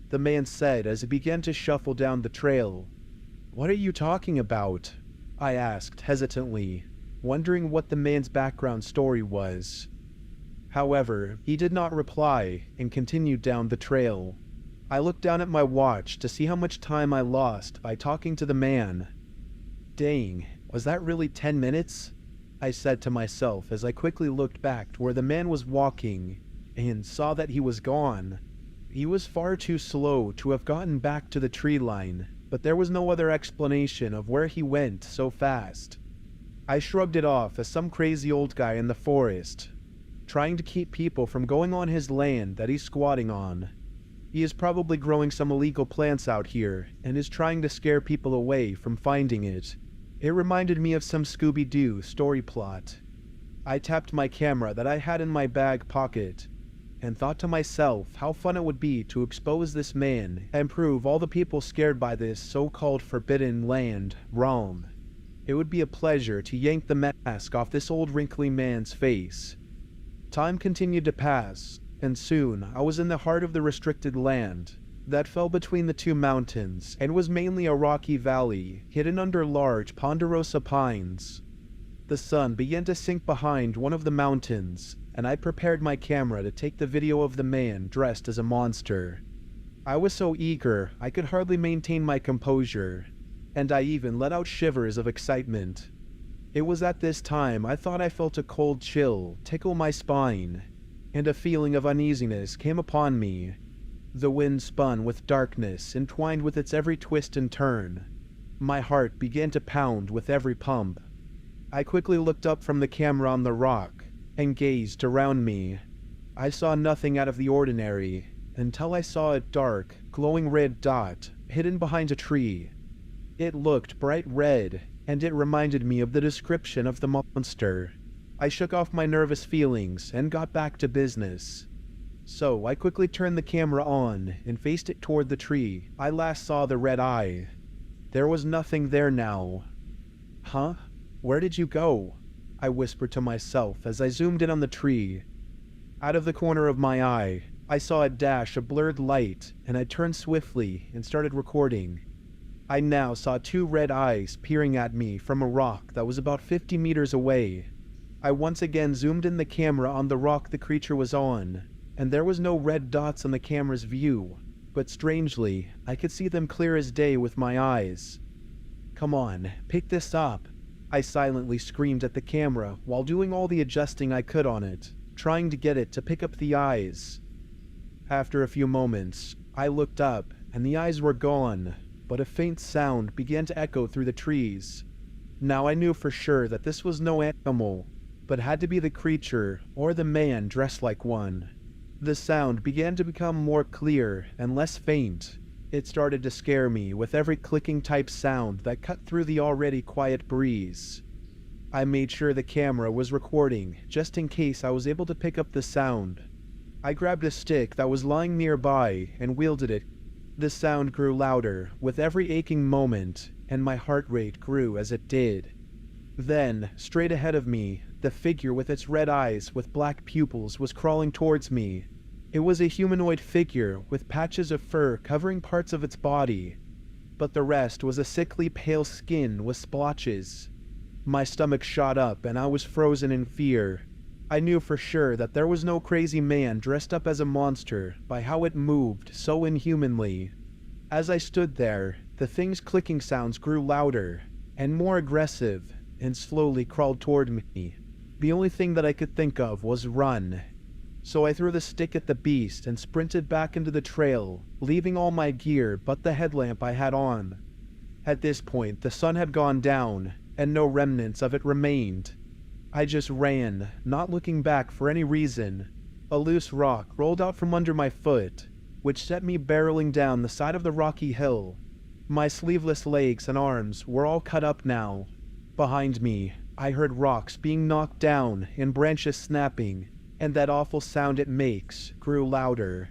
the man said as he began to shuffle down the trail. "What are you talking about?" I asked hesitantly, wondering what the man's background story was. However, he did not reply and continued down the trail. I looked down at my watch to see how much time I lost by talking to the man. Dang, was that really 10 minutes? I said to myself as I quickly looked back to where the man was walking and saw that he was gone. He was far too slow to have gotten back to the tree line, but there was no other explanation of where he went so fast. I shrugged it off as some crazy old guy in the forest, trying to keep people from going on his land that he's squatting on. He is probably growing some illegal plants out here and is trying to scare people away from finding it. It reminded me of some Scooby-Doo story plot. I tapped my camera that I had in my bag pocket and thought to myself how fun it would be to expose this man and prove all the people scared by this so-called forbidden land wrong. It would be a pleasure to yank the mask off this old wrinkly man's face. Time continued to pass, and soon I was in the heart of the restricted land that fell between the two mountains and was mainly a rocky valley hidden under large ponderosa pines. The sun began to sink behind one of the mountains, and I prepared my camera to take the video of the man dressed as a monster. I was so eager I could hardly maintain my composure, and I even let out shivers of excitement. It was at this time I thought I felt a cold chill tickle my spine, and a feeling of uneasiness came upon me. The wind spun with darkness entwined with its every twist and turn. My heart began to pound with every pump. I quickly looked up from the camera on the rock and gazed around me. I saw nothing out of the ordinary until I saw a dark, glowing red dot hidden behind a tree. It looked bright red, and it reminded me of the description of the monster. I shook off my nervous feelings and got back to business. So I quickly turned the camera on and faced it toward the tree I last saw the red eye. There was nothing there now. "Huh? Where did you go?" I whispered to myself as I zoomed in on the tree. Out of the corner of my eye, I saw a dash of blurred light, and I turned swiftly and started recording. I now saw two red eyes peering at me from a rock that was about 50 meters away. I once again zoomed in the camera on the rock the creature was on, and there was no red dots on the camera's view, but strangely, I could see them clear as day with my eyes. "Come on, pick this up," I silently screamed at the camera while doing all the adjusting I could on it, trying to get it to pick up the eyes. After a few moments, I looked up, and the eyes were gone, but a faint sound began to echo through the trees. Now I knew for sure that this was no animal, but had to be the creature or the man dressed like one. The sound began to become more clear and less faint. It started to scare me with every clicking type sound that cut through the already quiet breeze. I made sure the camera was recording just in case I was able to pick up the sound. I grabbed a stick that was lying nearby and wielded it. The sound grew louder with every aching moment, and my heart rate grew as it did. Then, straight ahead of me, the figure with its red eyes with black pupils was crawling towards me. It was a humanoid figure with patches of fur covering parts of its body, but the rest was a sickly pale skin with splotches. My stomach shot up and I was frozen in fear. I knew for sure that there was no crazy man dressed up as a monster by how it moved so inhumanly. As I stood there, the thing's clicking sounds grew louder and more aggressive and slowly crawled toward me. The only thing that I could think of was run. So I threw the stick at the beast and sprinted back into the trail, leaving all my gear but the headlamp I had on. At this point, the sun had gone down, and no remnants of it remained. I just ran, not looking back for any reason. A loose rock rolled out from under my foot, which set me barreling down the side of the rocky hill. My sleeveless legs and arms were all cut up now. Behind me, I heard rocks being knocked down and branches snapping, and that awful sound it makes grew louder.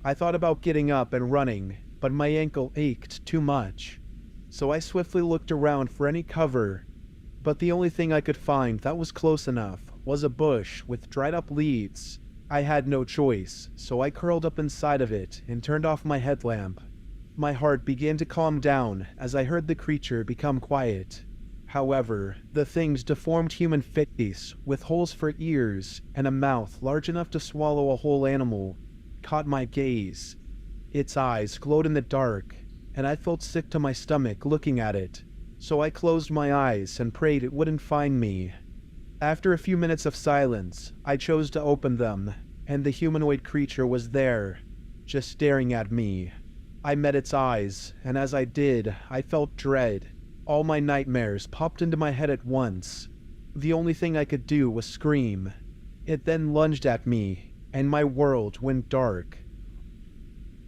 I thought about getting up and running, but my ankle ached too much. So I swiftly looked around for any cover, but the only thing I could find that was close enough was a bush with dried up leaves. I had no choice, so I curled up inside of it and turned off my headlamp. My heart began to calm down as I heard the creature become quiet. However, the thing's deformed human face, with holes for ears and a mouth large enough to swallow a whole animal, caught my gaze. Its eyes glowed in the dark, and I felt sick to my stomach looking at it, so I closed my eyes and prayed it wouldn't find me. After a few minutes of silence, I chose to open them, and the humanoid creature was there, just staring at me. I met its eyes, and as I did, I felt dread. All my nightmares popped into my head at once. The only thing I could do was scream. It then lunged at me, and my world went dark.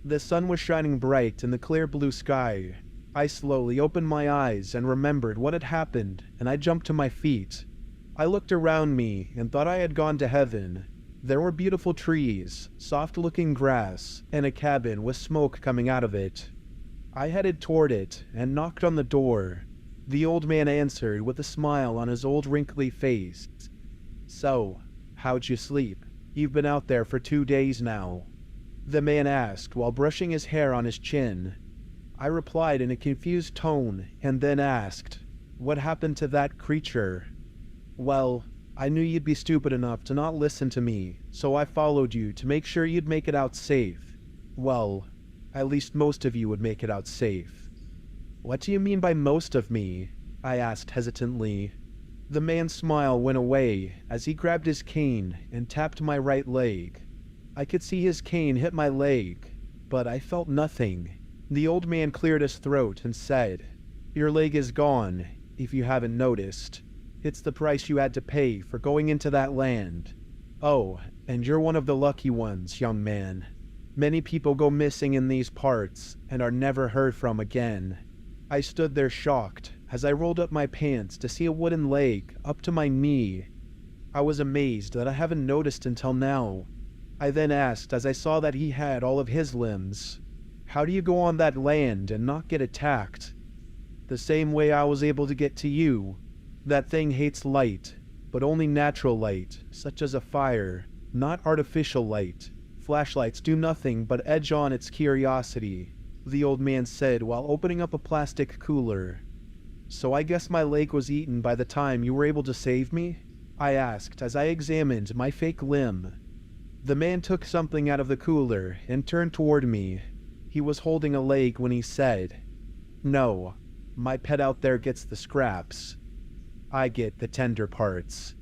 The sun was shining bright in the clear blue sky. I slowly opened my eyes and remembered what had happened, and I jumped to my feet. I looked around me and thought I had gone to heaven. There were beautiful trees, soft-looking grass, and a cabin with smoke coming out of it. I headed toward it and knocked on the door. The old man answered with a smile on his old wrinkly face. "So, how'd you sleep? You've been out there for 2 days now," the man asked while brushing his hair on his chin. I replied in a confused tone and then asked, "What happened to that creature?" "Well, I knew you'd be stupid enough to not listen to me, so I followed you to make sure you'd make it out safe. Well, at least most of you would make it out safe." "What do you mean by most of me?" I asked hesitantly. The man's smile went away as he grabbed his cane and tapped my right leg. I could see his cane hit my leg, but I felt nothing. The old man cleared his throat and said, "Your leg is gone, if you haven't noticed. It's the price you had to pay for going into that land. Oh, and you're one of the lucky ones, young man. Many people go missing in these parts and are never heard from again." I stood there shocked as I rolled up my pants to see a wooden leg up to my knee. I was amazed that I haven't noticed until now. I then asked as I saw that he had all of his limbs, "How do you go on that land and not get attacked?" "The same way I was able to get to you. That thing hates light, but only natural light, such as a fire, not artificial light. Flashlights do nothing but edge on its curiosity. the old man said while opening up a plastic cooler. "So I guess my leg was eaten by the time you were able to save me?" I asked as I examined my fake limb. The man took something out of the cooler and turned toward me. He was holding a leg when he said, "No, my pet out there gets the scraps. I get the tender parts."